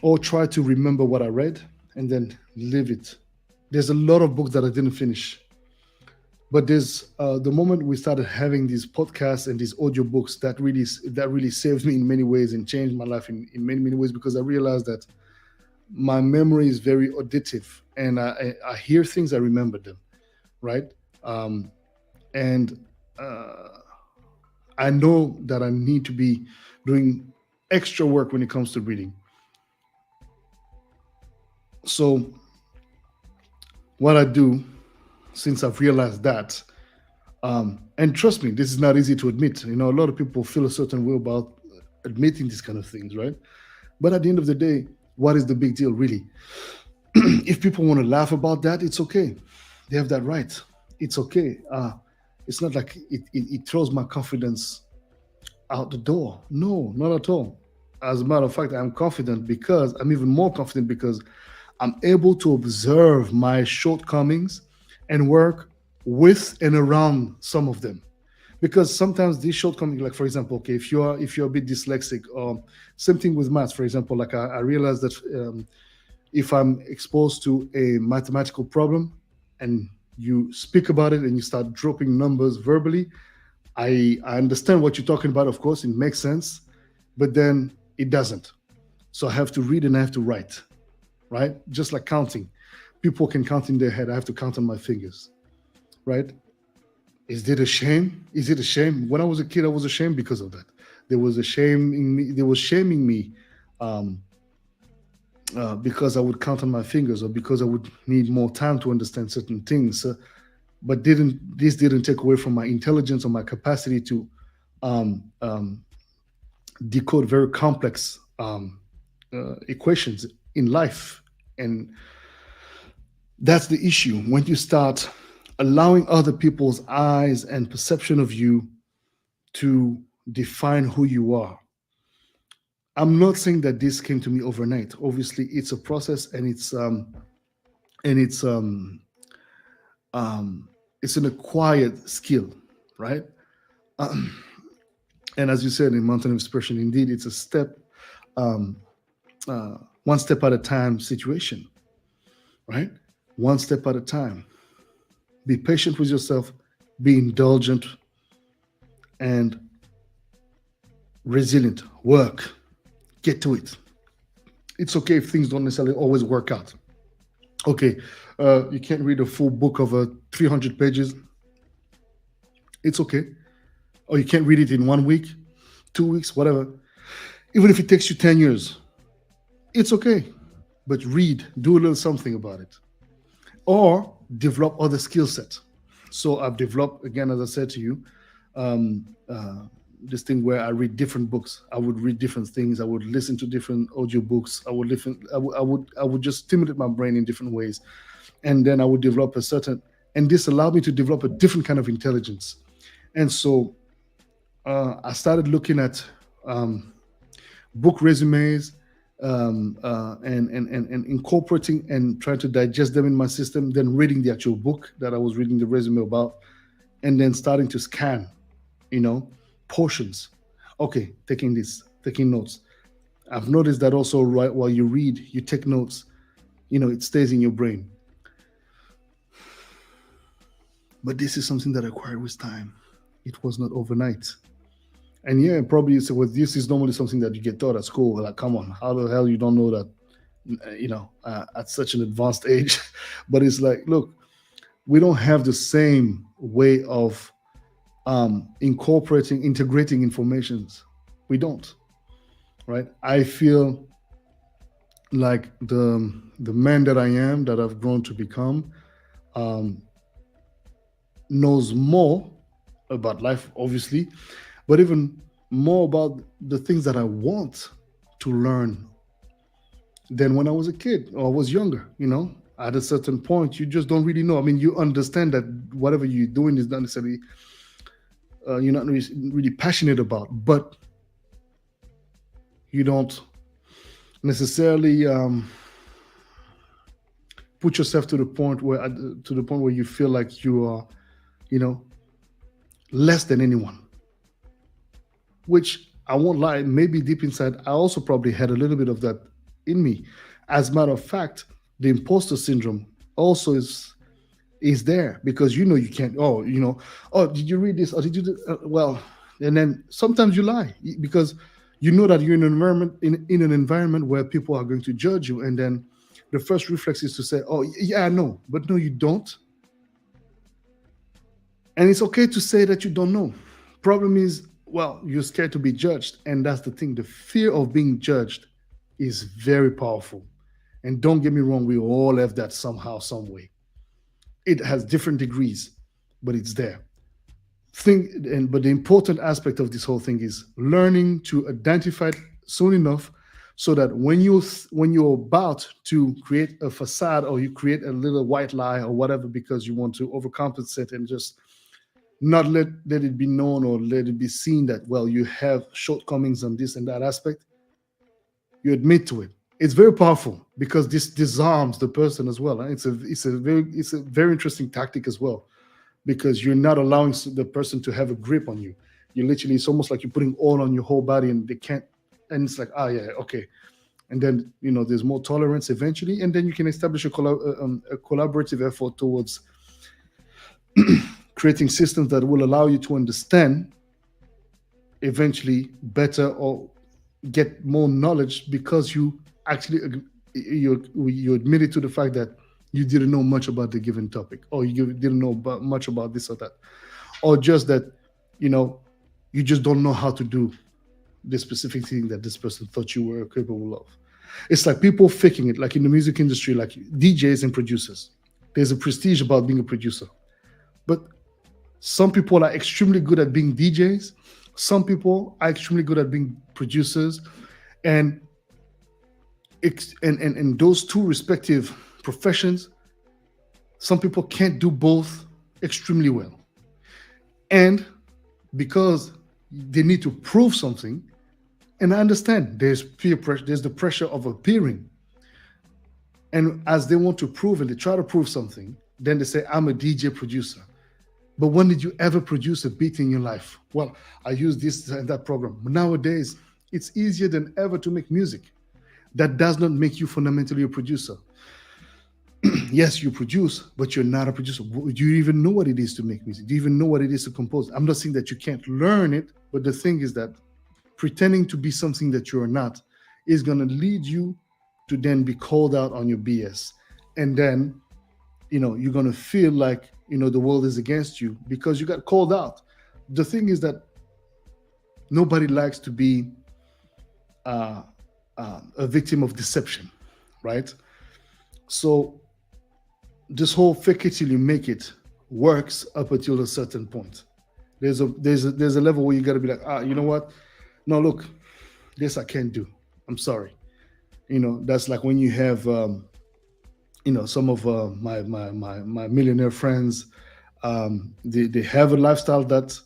or try to remember what I read and then leave it. There's a lot of books that I didn't finish, but there's the moment we started having these podcasts and these audio books that really saved me in many ways and changed my life in many ways, because I realized that my memory is very auditive, and I hear things, I remember them, right? And I know that I need to be doing extra work when it comes to reading. So what I do, since I've realized that, and trust me, this is not easy to admit. A lot of people feel a certain way about admitting these kind of things, right? But at the end of the day, what is the big deal, really? If people want to laugh about that, it's okay. They have that right. It's okay. It's not like it throws my confidence out the door. No, not at all. As a matter of fact, I'm confident, because I'm even more confident because I'm able to observe my shortcomings and work with and around some of them. Because sometimes these shortcomings, like for example, okay, if you're a bit dyslexic, or same thing with maths, for example, like I realize that if I'm exposed to a mathematical problem and you speak about it and you start dropping numbers verbally, I understand what you're talking about, of course, it makes sense, but then it doesn't. So I have to read and I have to write, right? Just like counting. People can count in their head. I have to count on my fingers, right? Is it a shame? Is it a shame? When I was a kid, I was ashamed because of that. There was a shame in me. There was shaming me because I would count on my fingers, or because I would need more time to understand certain things. But this didn't take away from my intelligence or my capacity to decode very complex equations in life. And that's the issue. When you start allowing other people's eyes and perception of you to define who you are. I'm not saying that this came to me overnight. Obviously, it's a process, and it's an acquired skill, right? And as you said in Mountain of Expression, indeed, it's a step, one step at a time situation, right? One step at a time. Be patient with yourself, be indulgent, and resilient. Work. Get to it. It's okay if things don't necessarily always work out. Okay, you can't read a full book of 300 pages. It's okay. Or you can't read it in 1 week, 2 weeks, whatever. Even if it takes you 10 years, it's okay. But read, do a little something about it. Or develop other skill sets. So I've developed, again, as I said to you, this thing where I read different books. I would read different things. I would listen to different audio books. I would just stimulate my brain in different ways, and then I would develop and this allowed me to develop a different kind of intelligence. And so I started looking at book resumes, and incorporating and trying to digest them in my system, then reading the actual book that I was reading the resume about, and then starting to scan, you know, portions. Okay, taking this, taking notes. I've noticed that also, right while you read, you take notes, it stays in your brain. But this is something that acquired with time. It was not overnight. And yeah, probably so with this is normally something that you get taught at school. Like, come on, how the hell you don't know that, at such an advanced age? But it's like, look, we don't have the same way of integrating informations. We don't, right? I feel like the man that I am, that I've grown to become, um, knows more about life, obviously, but even more about the things that I want to learn than when I was a kid or I was younger. At a certain point, you just don't really know. I mean, you understand that whatever you're doing is not necessarily you're not really passionate about, but you don't necessarily put yourself to the point where you feel like you are, you know, less than anyone. Which I won't lie, maybe deep inside, I also probably had a little bit of that in me. As a matter of fact, the imposter syndrome also is there because you can't. Oh, did you read this? Or did you? Well, and then sometimes you lie because you know that you're in an environment where people are going to judge you, and then the first reflex is to say, "Oh, yeah, I know," but no, you don't. And it's okay to say that you don't know. Problem is, well, you're scared to be judged, and that's the thing. The fear of being judged is very powerful. And don't get me wrong, we all have that somehow, some way. It has different degrees, but it's there. But the important aspect of this whole thing is learning to identify it soon enough so that when you're about to create a facade or you create a little white lie or whatever because you want to overcompensate and just not let it be known or let it be seen that, well, you have shortcomings on this and that aspect, you admit to it. It's very powerful because this disarms the person as well. It's a very interesting tactic as well because you're not allowing the person to have a grip on you. You literally, it's almost like you're putting oil on your whole body and they can't. And it's like, ah, yeah, okay. And then there's more tolerance eventually, and then you can establish a collaborative effort towards creating systems that will allow you to understand eventually better or get more knowledge because you actually you admitted to the fact that you didn't know much about the given topic or you didn't know much about this or that, or just that you know you just don't know how to do the specific thing that this person thought you were capable of. It's like people faking it, like in the music industry, like DJs and producers. There's a prestige about being a producer, but some people are extremely good at being DJs. Some people are extremely good at being producers, and and those two respective professions, some people can't do both extremely well. And because they need to prove something, and I understand there's peer pressure, there's the pressure of appearing. And as they want to prove and they try to prove something, then they say, I'm a DJ producer. But when did you ever produce a beat in your life? Well, I use this and that program. But nowadays, it's easier than ever to make music. That does not make you fundamentally a producer. Yes, you produce, but you're not a producer. Do you even know what it is to make music? Do you even know what it is to compose? I'm not saying that you can't learn it, but the thing is that pretending to be something that you're not is going to lead you to then be called out on your BS. And then, you're going to feel like, the world is against you because you got called out. The thing is that nobody likes to be a victim of deception, right? So this whole fake it till you make it works up until a certain point. There's a level where you got to be like, you know what? No, look, this I can't do. I'm sorry. That's like when you have some of my millionaire friends, they have a lifestyle that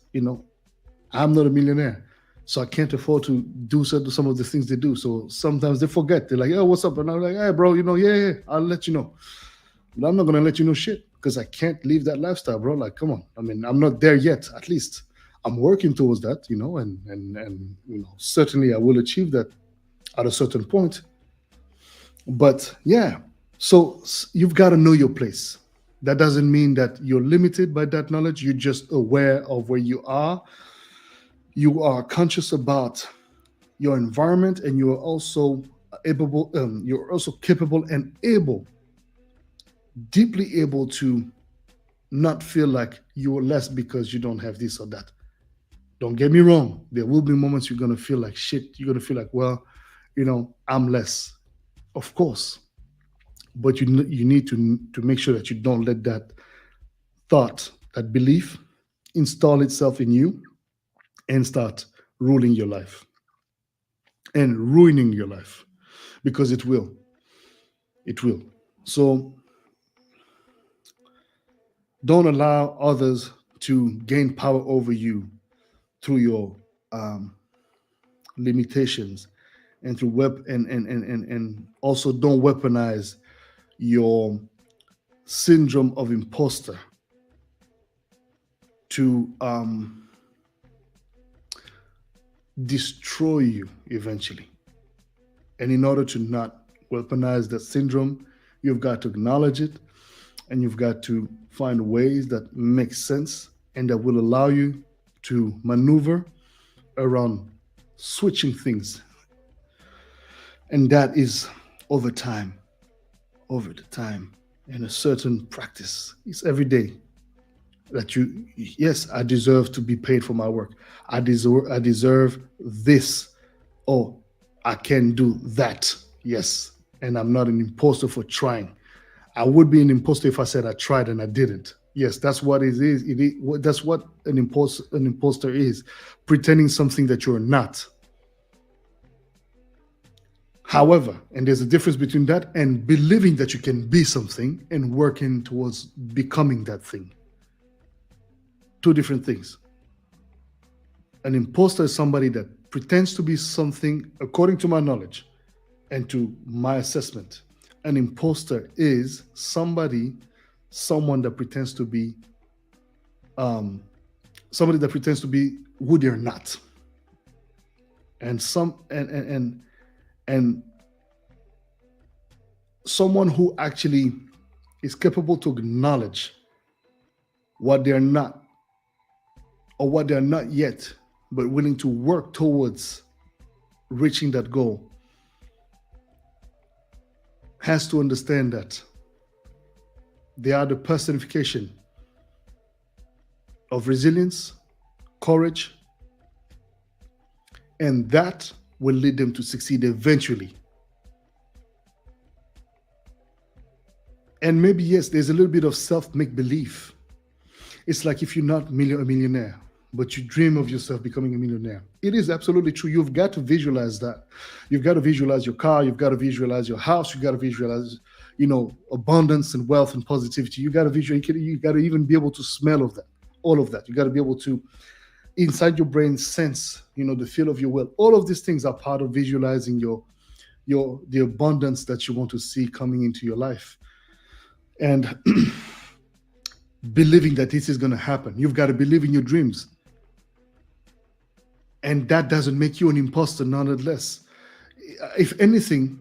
I'm not a millionaire. So I can't afford to do some of the things they do. So sometimes they forget. They're like, "Oh, what's up?" And I'm like, "Hey, bro, yeah, I'll let you know." But I'm not gonna let you know shit because I can't live that lifestyle, bro. Like, come on. I mean, I'm not there yet. At least I'm working towards that, and certainly I will achieve that at a certain point. But yeah, so you've got to know your place. That doesn't mean that you're limited by that knowledge. You're just aware of where you are. You are conscious about your environment, and you are also able. You're also capable and able, deeply able to not feel like you're less because you don't have this or that. Don't get me wrong. There will be moments you're gonna feel like shit. You're gonna feel like, well, I'm less, of course. But you need to make sure that you don't let that thought, that belief, install itself in you and start ruling your life and ruining your life, because it will. It will. So don't allow others to gain power over you through your um, limitations and through and also don't weaponize your syndrome of imposter to destroy you eventually. And in order to not weaponize that syndrome, you've got to acknowledge it, and you've got to find ways that make sense and that will allow you to maneuver around switching things. And that is over time, over the time, and a certain practice. It's every day that yes, I deserve to be paid for my work. I deserve this. Oh, I can do that. Yes. And I'm not an imposter for trying. I would be an imposter if I said I tried and I didn't. Yes, that's what it is. That's what an imposter is, pretending something that you're not. However, and there's a difference between that and believing that you can be something and working towards becoming that thing. Two different things. An imposter is somebody that pretends to be something according to my knowledge and to my assessment. An imposter is someone that pretends to be um, somebody that pretends to be who they're not, and and someone who actually is capable to acknowledge what they're not, or what they're not yet, but willing to work towards reaching that goal, has to understand that they are the personification of resilience, courage, and that will lead them to succeed eventually. And maybe, yes, there's a little bit of self make belief. It's like if you're not a millionaire, but you dream of yourself becoming a millionaire. It is absolutely true. You've got to visualize that. You've got to visualize your car. You've got to visualize your house. You've got to visualize, abundance and wealth and positivity. You got to visualize. You got to even be able to smell of that, all of that. You got to be able to, inside your brain, sense, the feel of your wealth. All of these things are part of visualizing the abundance that you want to see coming into your life, and believing that this is going to happen. You've got to believe in your dreams. And that doesn't make you an imposter, nonetheless. If anything,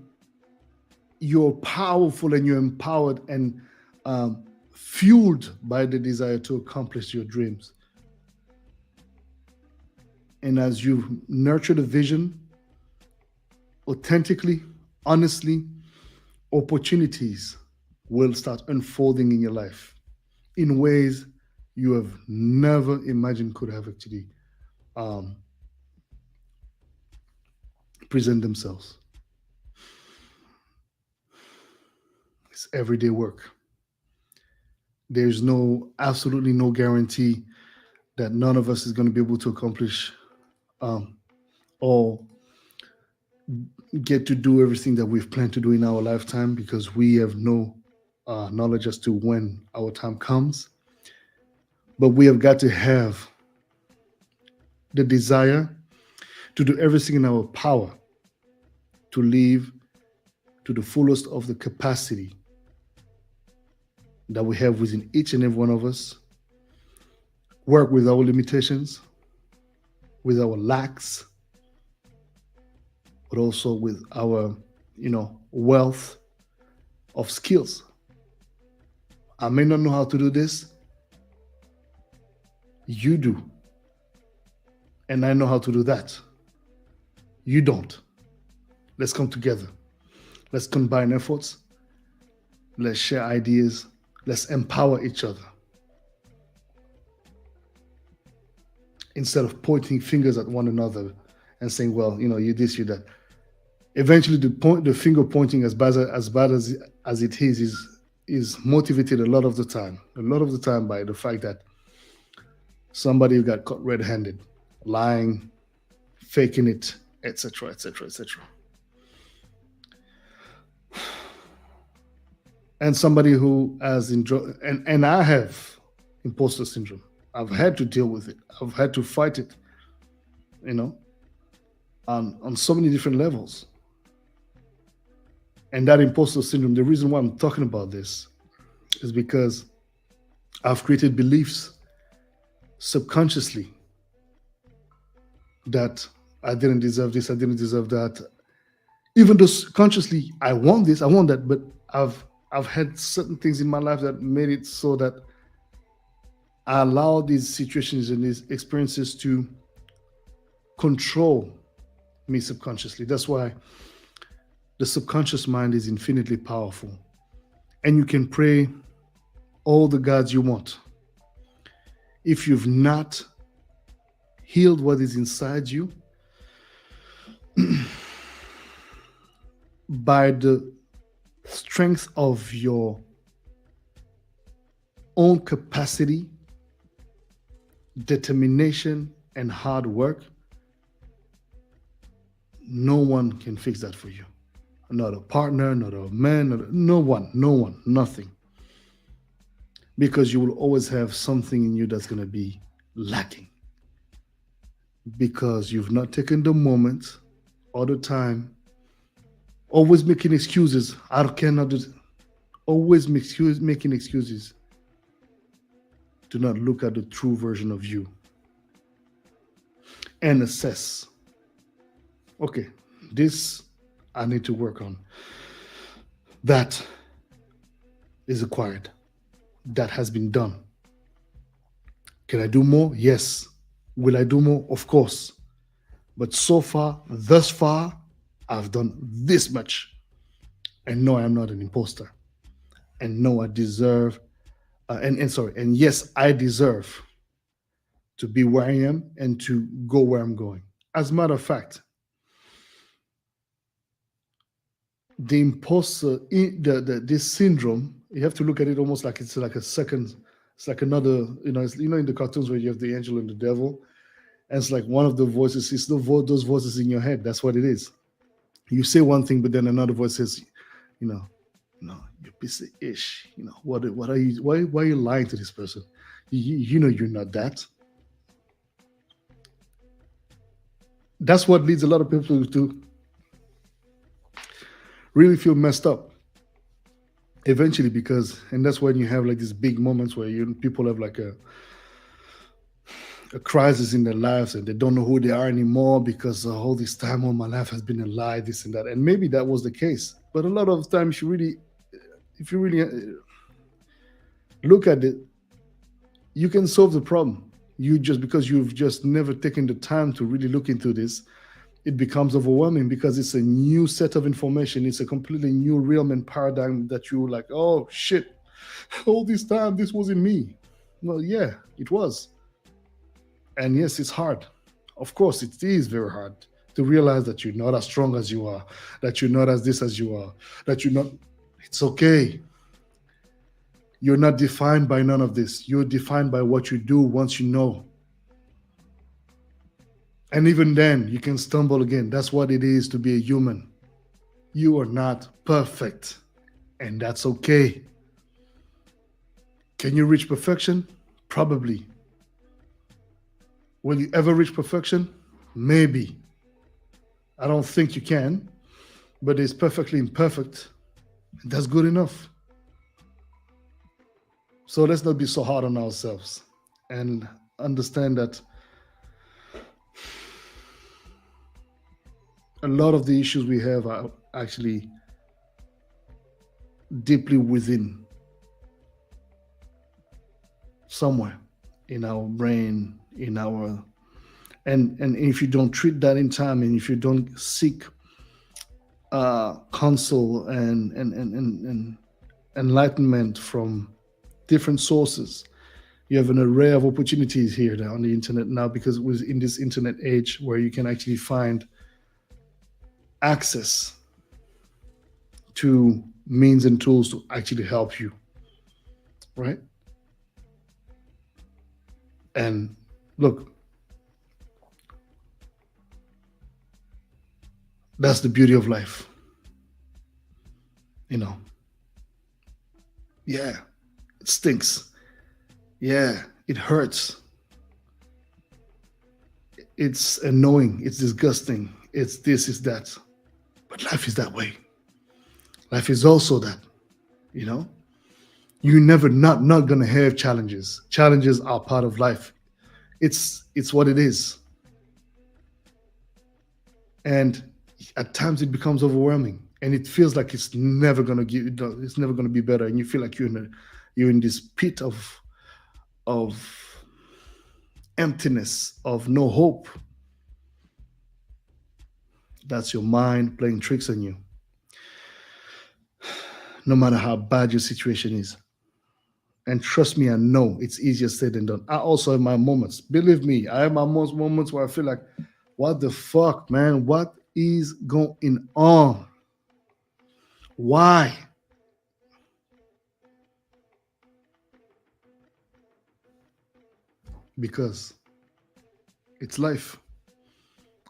you're powerful and you're empowered and fueled by the desire to accomplish your dreams. And as you nurture the vision authentically, honestly, opportunities will start unfolding in your life in ways you have never imagined could have actually um, present themselves. It's everyday work. There's absolutely no guarantee that none of us is going to be able to accomplish um, or get to do everything that we've planned to do in our lifetime, because we have no knowledge as to when our time comes. But we have got to have the desire, to do everything in our power to live to the fullest of the capacity that we have within each and every one of us, work with our limitations, with our lacks, but also with our, wealth of skills. I may not know how to do this. You do. And I know how to do that. You don't. Let's come together. Let's combine efforts. Let's share ideas. Let's empower each other. Instead of pointing fingers at one another and saying, well, you this, you that. Eventually, the finger pointing, as bad as it is motivated a lot of the time by the fact that somebody got caught red-handed, lying, faking it, etc., etc., etc. And somebody who has enjoyed, and I have imposter syndrome. I've had to deal with it. I've had to fight it, on so many different levels. And that imposter syndrome, the reason why I'm talking about this is because I've created beliefs subconsciously that I didn't deserve this, I didn't deserve that. Even though consciously I want this, I want that, but I've had certain things in my life that made it so that I allow these situations and these experiences to control me subconsciously. That's why the subconscious mind is infinitely powerful. And you can pray all the gods you want. If you've not healed what is inside you, by the strength of your own capacity, determination, and hard work, no one can fix that for you. Not a partner, not a man, no one, nothing. Because you will always have something in you that's going to be lacking. Because you've not taken the moment or the time, always making excuses. I cannot do this. Always making excuses. Do not look at the true version of you and assess. Okay, this I need to work on. That is acquired. That has been done. Can I do more? Yes. Will I do more? Of course. But thus far, I've done this much. And no, I'm not an imposter. And no, I deserve, and yes, I deserve to be where I am and to go where I'm going. As a matter of fact, the imposter, this syndrome, you have to look at it almost like it's like a second, it's like another, in the cartoons where you have the angel and the devil, and it's like one of the voices, it's those voices in your head. That's what it is. You say one thing, but then another voice says, no, you're piece of ish. What are you? Why are you lying to this person? You know you're not that. That's what leads a lot of people to really feel messed up eventually, and that's when you have like these big moments where people have like a crisis in their lives and they don't know who they are anymore because all this time all my life has been a lie, this and that. And maybe that was the case, but a lot of times if you really look at it, you can solve the problem. Because you've just never taken the time to really look into this, it becomes overwhelming because it's a new set of information. It's a completely new realm and paradigm that you're like, oh shit, all this time this wasn't me. Well, yeah, it was. And yes, it's hard. Of course, it is very hard to realize that you're not as strong as you are, that you're not as this as you are, that you're not. It's okay. You're not defined by none of this. You're defined by what you do once you know. And even then, you can stumble again. That's what it is to be a human. You are not perfect, and that's okay. Can you reach perfection? Probably. Will you ever reach perfection? Maybe. I don't think you can, but it's perfectly imperfect. And that's good enough. So let's not be so hard on ourselves and understand that a lot of the issues we have are actually deeply within, somewhere in our brain, in our and if you don't treat that in time, and if you don't seek counsel and enlightenment from different sources, you have an array of opportunities here now on the internet now, because we're in this internet age where you can actually find access to means and tools to actually help you, right? And look, that's the beauty of life. You know, yeah, it stinks. Yeah, it hurts. It's annoying. It's disgusting. It's this, is that. But life is that way. Life is also that, you know? You're never not gonna have challenges. Challenges are part of life. It's what it is. And at times it becomes overwhelming, and it feels like it's never gonna it's never gonna be better, and you feel like you're in this pit of emptiness, of no hope. That's your mind playing tricks on you, no matter how bad your situation is. And trust me, I know it's easier said than done. I also have my moments. Believe me, I have my most moments where I feel like, what the fuck, man? What is going on? Why? Because it's life.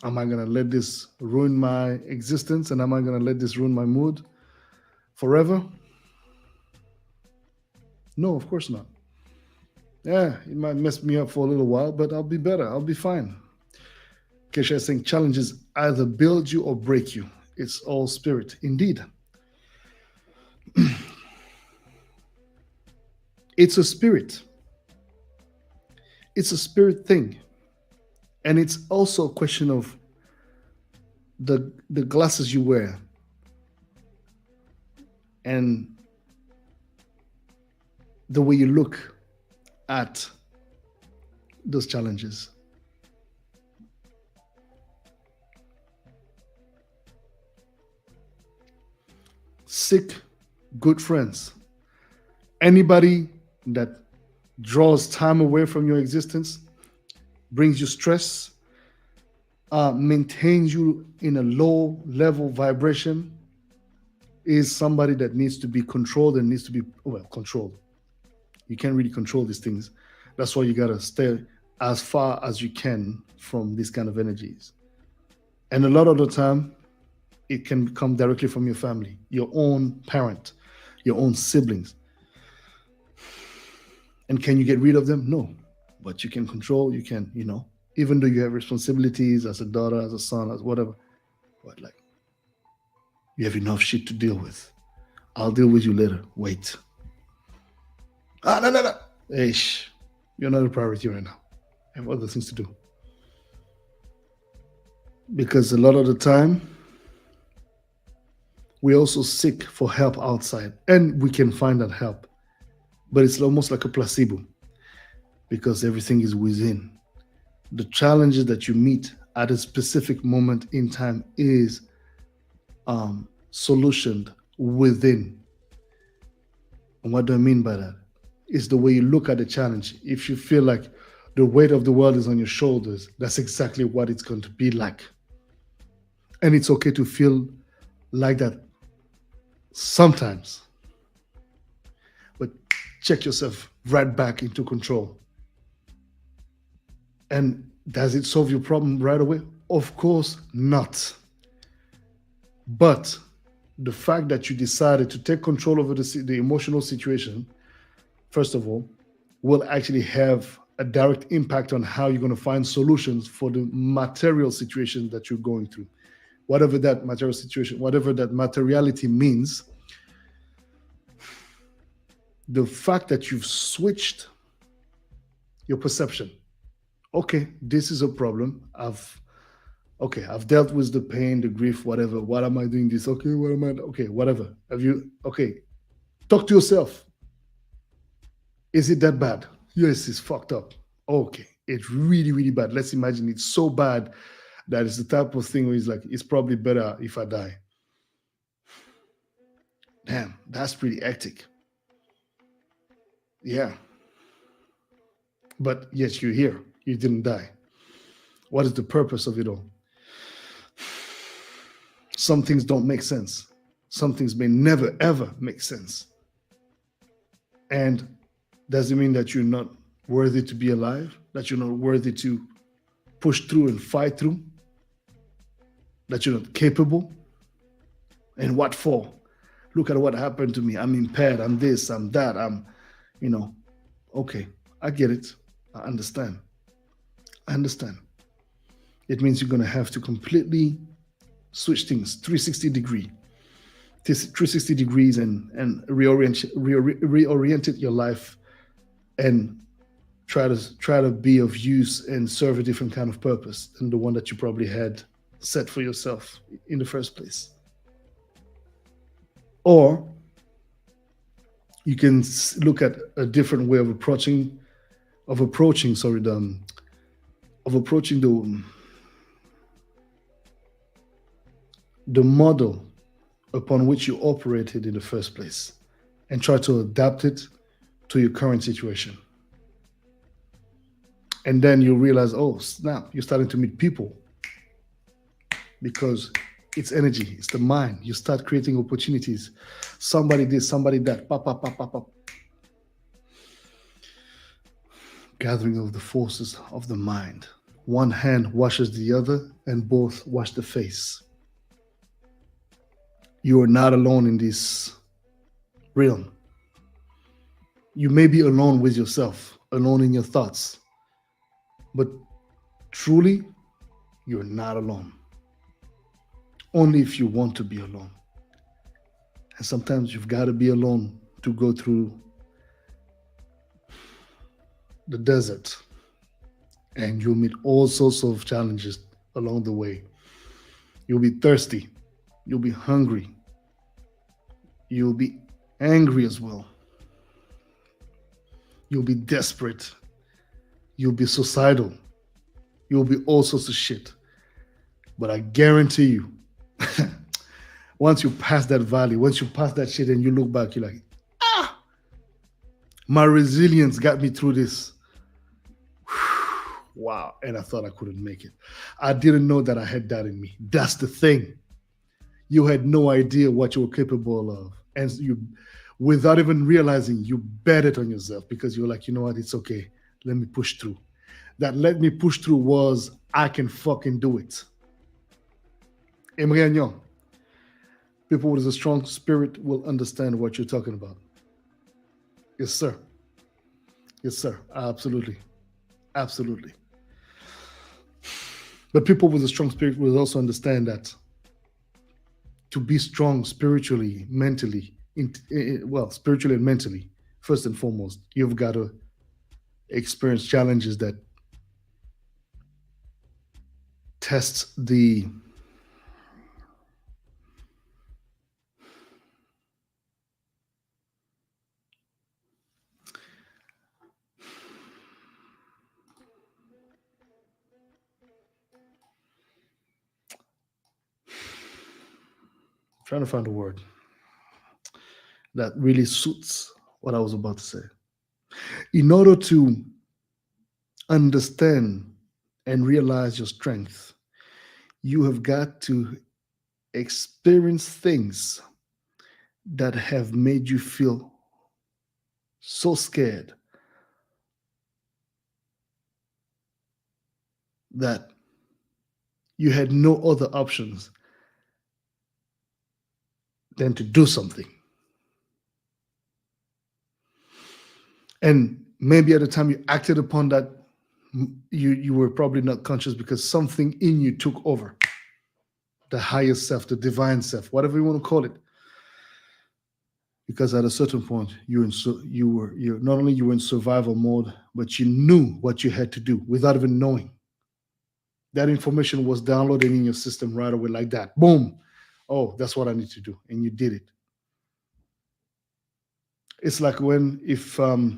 Am I going to let this ruin my existence? And am I going to let this ruin my mood forever? No, of course not. Yeah, it might mess me up for a little while, but I'll be better. I'll be fine. Kesha is saying challenges either build you or break you. It's all spirit. Indeed. It's a spirit. It's a spirit thing. And it's also a question of the glasses you wear and the way you look at those challenges. Seek good friends. Anybody that draws time away from your existence, brings you stress, maintains you in a low level vibration, is somebody that needs to be controlled and needs to be, well, controlled. You can't really control these things. That's why you got to stay as far as you can from these kind of energies. And a lot of the time, it can come directly from your family, your own parent, your own siblings. And can you get rid of them? No. But you can control, you can, even though you have responsibilities as a daughter, as a son, as whatever. But like, you have enough shit to deal with. I'll deal with you later. Wait. No. Hey, you're not a priority right now. I have other things to do. Because a lot of the time, we also seek for help outside, and we can find that help. But it's almost like a placebo, because everything is within. The challenges that you meet at a specific moment in time is solutioned within. And what do I mean by that? It's the way you look at the challenge. If you feel like the weight of the world is on your shoulders, that's exactly what it's going to be like. And it's okay to feel like that sometimes. But check yourself right back into control. And does it solve your problem right away? Of course not. But the fact that you decided to take control over the emotional situation, first of all, will actually have a direct impact on how you're going to find solutions for the material situation that you're going through. whatever that material situation, whatever that materiality means, the fact that you've switched your perception. Okay, this is a problem. I've dealt with the pain, the grief, whatever. What am I doing this? Okay, what am I? Okay, whatever. Have you? Okay, talk to yourself. Is it that bad? Yes, it's fucked up. Okay, it's really, really bad. Let's imagine it's so bad that it's the type of thing where it's like, it's probably better if I die. Damn, that's pretty hectic. Yeah. But yes, you're here. You didn't die. What is the purpose of it all? Some things don't make sense. Some things may never, ever make sense. And does it mean that you're not worthy to be alive? That you're not worthy to push through and fight through? That you're not capable? And what for? Look at what happened to me. I'm impaired. I'm this, I'm that. Okay, I get it. I understand. It means you're going to have to completely switch things 360 degrees and reorient your life and try to be of use and serve a different kind of purpose than the one that you probably had set for yourself in the first place. Or you can look at a different way of approaching the model upon which you operated in the first place and try to adapt it to your current situation. And then you realize, oh, snap, you're starting to meet people because it's energy, it's the mind. You start creating opportunities. Somebody this, somebody that, pop, pop, pop, pop, pop. Gathering of the forces of the mind. One hand washes the other and both wash the face. You are not alone in this realm. You may be alone with yourself, alone in your thoughts, but truly, you're not alone. Only if you want to be alone. And sometimes you've got to be alone to go through the desert. And you'll meet all sorts of challenges along the way. You'll be thirsty. You'll be hungry. You'll be angry as well. You'll be desperate. You'll be suicidal. You'll be all sorts of shit. But I guarantee you, once you pass that valley, once you pass that shit and you look back, you're like, my resilience got me through this. Wow. And I thought I couldn't make it. I didn't know that I had that in me. That's the thing. You had no idea what you were capable of. And you, without even realizing, you bet it on yourself because you were like, you know what, it's okay. Let me push through. That let me push through was, I can fucking do it. Emre, people with a strong spirit will understand what you're talking about. Yes, sir. Yes, sir. Absolutely. Absolutely. But people with a strong spirit will also understand that to be strong spiritually, mentally, spiritually and mentally, first and foremost, you've got to experience challenges that test the trying to find a word that really suits what I was about to say. In order to understand and realize your strength, you have got to experience things that have made you feel so scared that you had no other options than to do something. And maybe at the time you acted upon that, you were probably not conscious because something in you took over. the higher self, the divine self, whatever you want to call it. Because at a certain point, you not only you were in survival mode, but you knew what you had to do without even knowing. That information was downloaded in your system right away, like that. Boom. Oh, that's what I need to do, and you did it. It's like when if I've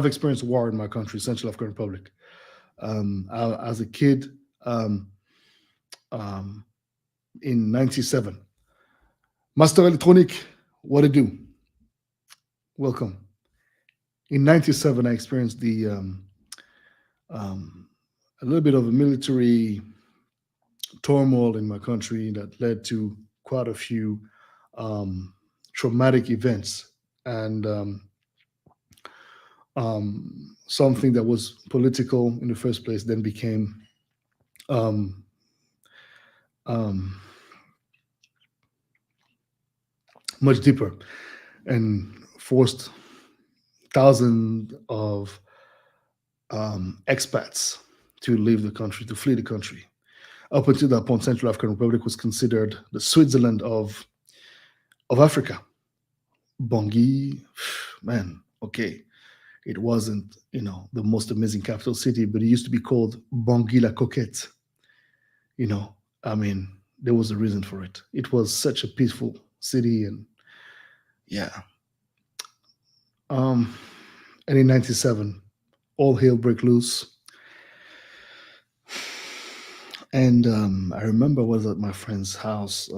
experienced war in my country, Central African Republic. As a kid, um, um, in '97, Master Electronic, what to do? Welcome. In '97, I experienced the um, a little bit of a military turmoil in my country that led to quite a few um, traumatic events, and something that was political in the first place then became um, um, much deeper and forced thousands of expats to leave the country, to flee the country. Up until that point, Central African Republic was considered the Switzerland of Africa. Bangui, man, okay, it wasn't, the most amazing capital city, but it used to be called Bangui la Coquette. You know, I mean, there was a reason for it. It was such a peaceful city, and yeah. Um, and in '97, all hell break loose. And I remember I was at my friend's house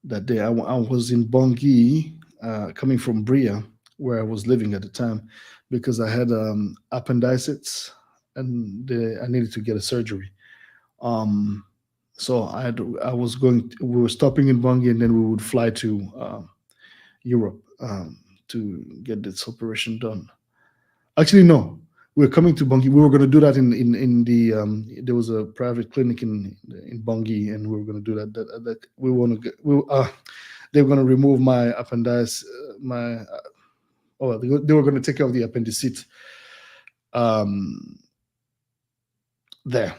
that day. I was in Bangui, coming from Bria, where I was living at the time, because I had appendicitis, and I needed to get a surgery. Um, so I was going. We were stopping in Bangui, and then we would fly to Europe to get this operation done. Actually, no. We were coming to Bangui. We were going to do that in the there was a private clinic in Bangui, and we were going to do that we want to get. They were going to remove my appendix. My oh, they were going to take care of the appendicit. Um, there.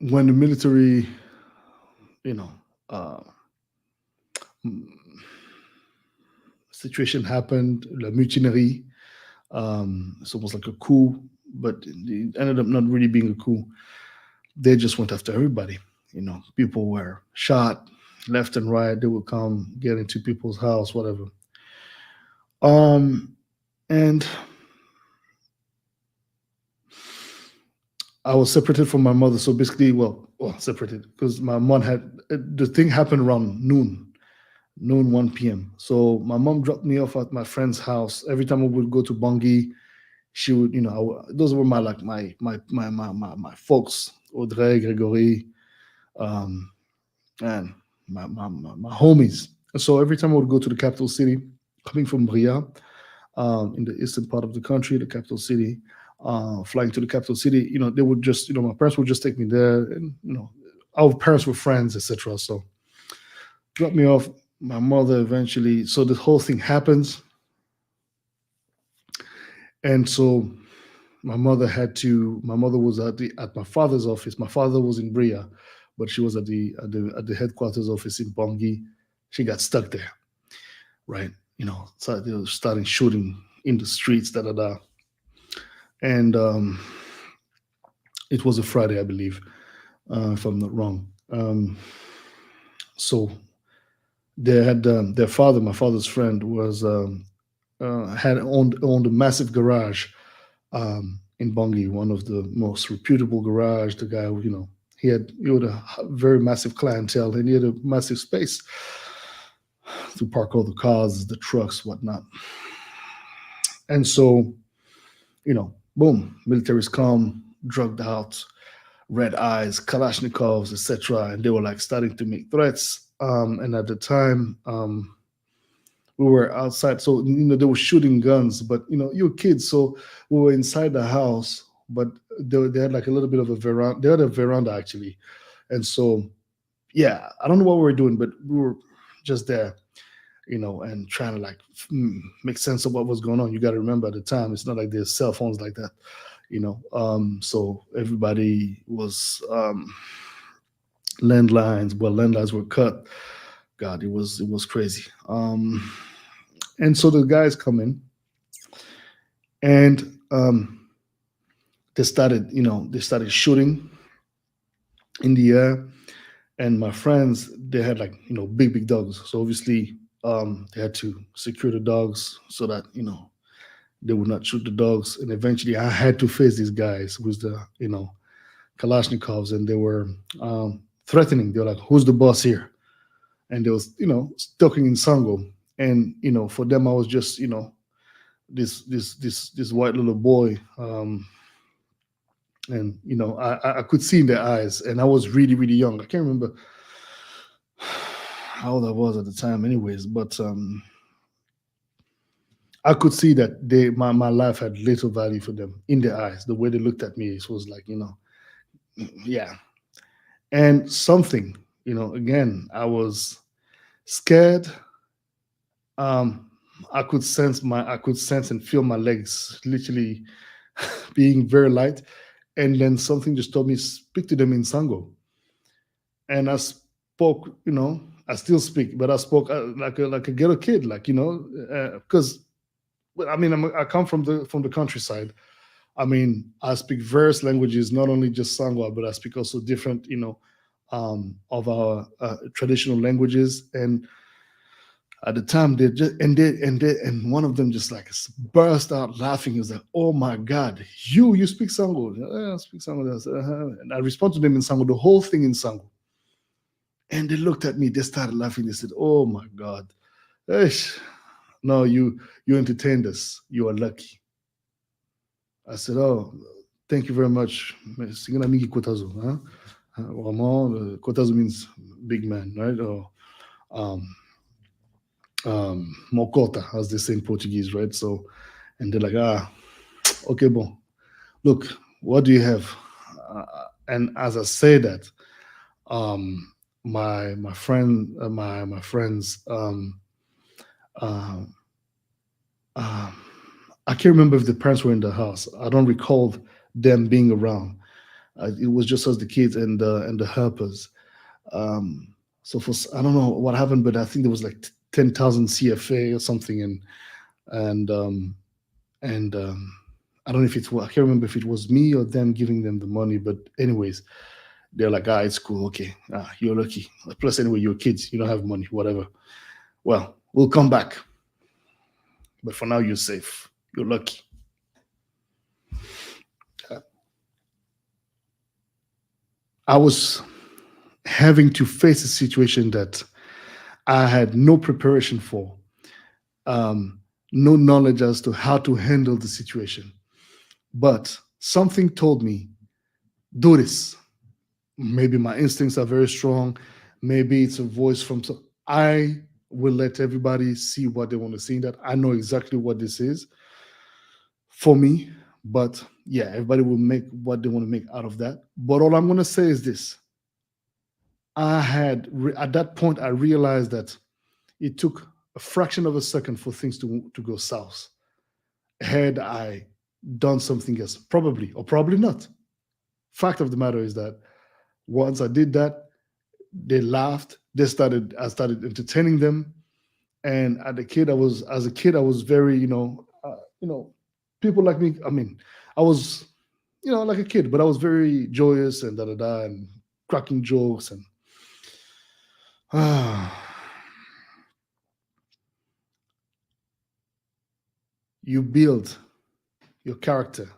When the military, you know, uh, situation happened, la mutinerie. It's almost like a coup, but it ended up not really being a coup. They just went after everybody. People were shot left and right. They would come get into people's house, whatever. And I was separated from my mother. So basically, well, separated because my mom had the thing happened around noon 1 p.m. So my mom dropped me off at my friend's house. Every time we would go to Bangui, she would, those were my folks, Audrey, Gregory, um, and my homies. And so every time I would go to the capital city, coming from Bria, in the eastern part of the country, the capital city, flying to the capital city, they would just, my parents would just take me there, and our parents were friends, etc. So drop me off. My mother eventually, so the whole thing happens, and so my mother was at my father's office. My father was in Bria, but she was at the headquarters office in Bangui. She got stuck there, right? So they were starting shooting in the streets, da da da. And it was a Friday, I believe, if I'm not wrong. So they had their father, my father's friend, was had owned a massive garage in Bangui, one of the most reputable garage. The guy, he had a very massive clientele, and he had a massive space to park all the cars, the trucks, whatnot. And so, boom, militaries come, drugged out, red eyes, Kalashnikovs, etc. And they were like starting to make threats. And at the time, we were outside, so they were shooting guns. But you're kids, so we were inside the house. But they had like a little bit of a veranda. They had a veranda actually, and so yeah, I don't know what we were doing, but we were just there. and trying to like make sense of what was going on. You got to remember, at the time, it's not like there's cell phones like that. So everybody was landlines. Well, landlines were cut. God, it was crazy. And so the guys come in, and they started shooting in the air. And my friends, they had like big dogs, so obviously they had to secure the dogs so that they would not shoot the dogs. And eventually I had to face these guys with the Kalashnikovs, and they were threatening. They were like, "Who's the boss here?" And they was talking in Sango. And for them, I was just this white little boy. And I could see in their eyes, and I was really really young. I can't remember how old I was at the time, anyways. But I could see that my life had little value for them in their eyes. The way they looked at me, it was like, yeah. And something, again, I was scared. Um, I could sense and feel my legs literally being very light. And then something just told me, speak to them in Sango. And I spoke, I still speak, but I spoke like a ghetto kid, like, because I mean, I come from the countryside. I mean, I speak various languages, not only just Sangwa, but I speak also different, of our traditional languages. And at the time, and one of them just like burst out laughing. He was like, "Oh my God, you speak Sango?" "Yeah, I speak Sango." And I respond to them in Sango, the whole thing in Sango. And they looked at me. They started laughing. They said, "Oh my God, Eish, no, you entertained us. You are lucky." I said, "Oh, thank you very much." Singana mingi kotazo, huh? Vraiment, kotazo means big man, right? Or um, mokota, as they say in Portuguese, right? So, and they're like, okay, bon. Look, what do you have? And as I say that, um, my friend, my friends, uh, uh, I can't remember if the parents were in the house. I don't recall them being around. It was just us, the kids, and the helpers. So I don't know what happened, but I think there was like 10,000 CFA or something, and I don't know if I can't remember if it was me or them giving them the money, but anyways, they're like, it's cool, okay, you're lucky. Plus, anyway, you're kids, you don't have money, whatever. Well, we'll come back, but for now, you're safe. You're lucky. Uh, I was having to face a situation that I had no preparation for, um, no knowledge as to how to handle the situation. But something told me, do this. Maybe my instincts are very strong. Maybe it's a voice from. I will let everybody see what they want to see. That I know exactly what this is for me. But yeah, everybody will make what they want to make out of that. But all I'm going to say is this: at that point I realized that it took a fraction of a second for things to go south. Had I done something else, probably or probably not. Fact of the matter is that once I did that, they laughed. I started entertaining them. And as a kid, I was very, people like me. I mean, I was, like a kid, but I was very joyous and da da da and cracking jokes and you build your character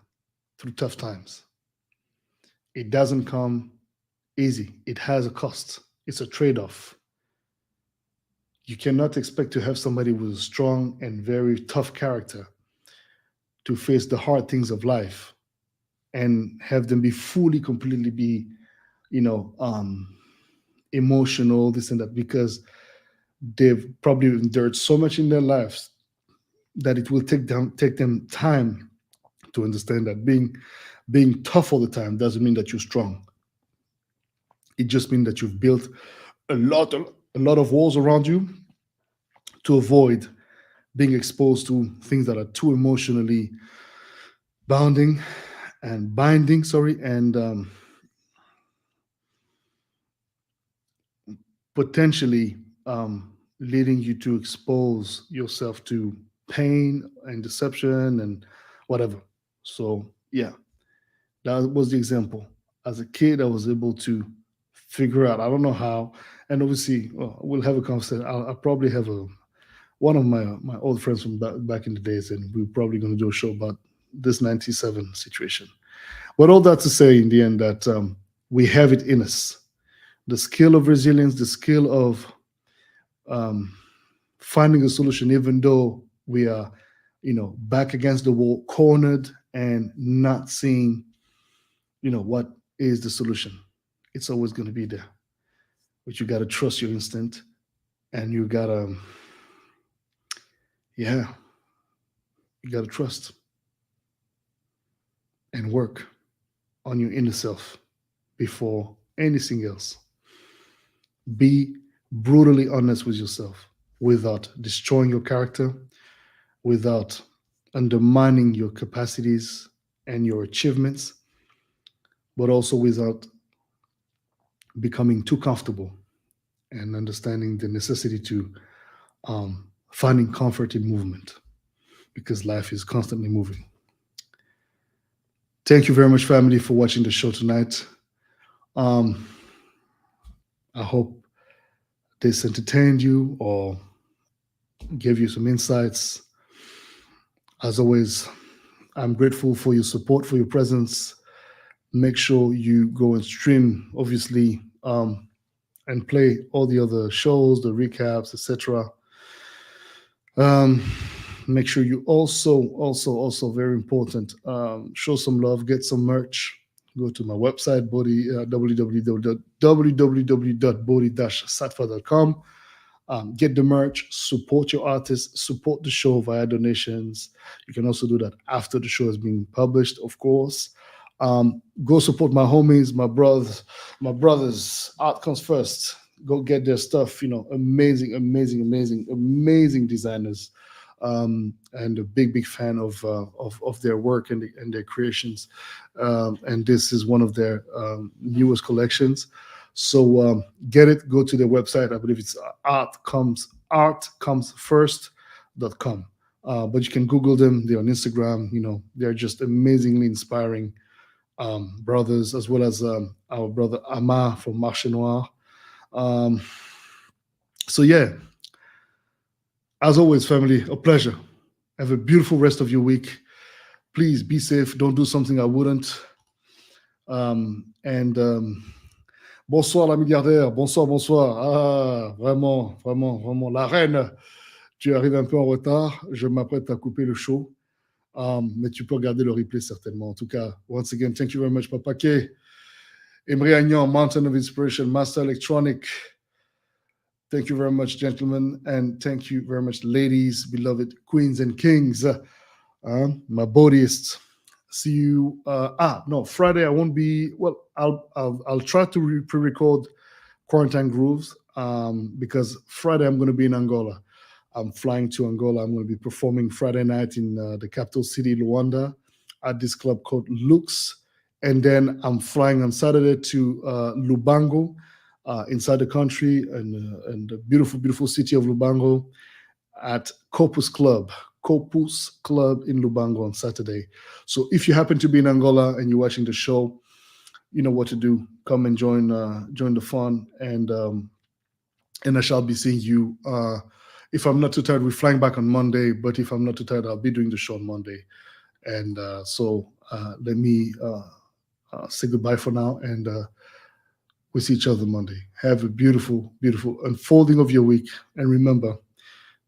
through tough times. It doesn't come easy. It has a cost. It's a trade-off. You cannot expect to have somebody with a strong and very tough character to face the hard things of life and have them be fully, completely be, you know, um, emotional, this and that, because they've probably endured so much in their lives that it will take them time to understand that being tough all the time doesn't mean that you're strong. It just means that you've built a lot of walls around you to avoid being exposed to things that are too emotionally bounding and binding, sorry, and potentially leading you to expose yourself to pain and deception and whatever. So, yeah, that was the example. As a kid, I was able to figure out, I don't know how, and obviously, well, we'll have a conversation. I'll probably have one of my old friends from back in the days, and we're probably going to do a show about this 97 situation. But all that to say, in the end, that we have it in us, the skill of resilience, the skill of um, finding a solution, even though we are, back against the wall, cornered, and not seeing, what is the solution. It's always going to be there, but you got to trust your instinct, and yeah, you got to trust and work on your inner self before anything else. Be brutally honest with yourself without destroying your character, without undermining your capacities and your achievements, but also without becoming too comfortable and understanding the necessity to finding comfort in movement because life is constantly moving. Thank you very much, family, for watching the show tonight. Um, I hope this entertained you or gave you some insights. As always, I'm grateful for your support, for your presence. Make sure you go and stream, obviously, and play all the other shows, the recaps, etc. Um, make sure you also very important, show some love, get some merch. Go to my website, Boddhi, www.boddhi-satva.com. Get the merch, support your artists, support the show via donations. You can also do that after the show has been published, of course. Go support my homies, my brothers. Art comes first. Go get their stuff. Amazing designers, and a big fan of their work and their creations. And this is one of their newest collections. So get it. Go to their website. I believe it's artcomesfirst.com. But you can Google them. They're on Instagram. They're just amazingly inspiring brothers, as well as our brother Ama from Marché Noir. Um, so yeah, as always, family, a pleasure. Have a beautiful rest of your week. Please be safe. Don't do something I wouldn't. And bonsoir la milliardaire. Bonsoir. Ah, vraiment, la reine. Tu arrives un peu en retard. Je m'apprête à couper le show. Mais tu peux regarder le replay certainement. En tout cas, once again, thank you very much, Papa K. Emery Agnon, Mountain of Inspiration, Master Electronic. Thank you very much, gentlemen, and thank you very much, ladies, beloved queens and kings, my Bodhists. See you. No, Friday I won't be. Well, I'll try to pre-record Quarantine Grooves because Friday I'm going to be in Angola. I'm flying to Angola. I'm going to be performing Friday night in the capital city, Luanda, at this club called Lux. And then I'm flying on Saturday to Lubango, inside the country, and the beautiful city of Lubango at Corpus Club in Lubango on Saturday. So if you happen to be in Angola and you're watching the show, you know what to do. Come and join the fun, and I shall be seeing you. If I'm not too tired, we're flying back on Monday. But if I'm not too tired, I'll be doing the show on Monday. And so let me say goodbye for now, and we'll see each other Monday. Have a beautiful unfolding of your week. And remember,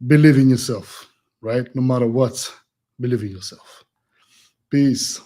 believe in yourself, right? No matter what, believe in yourself. Peace.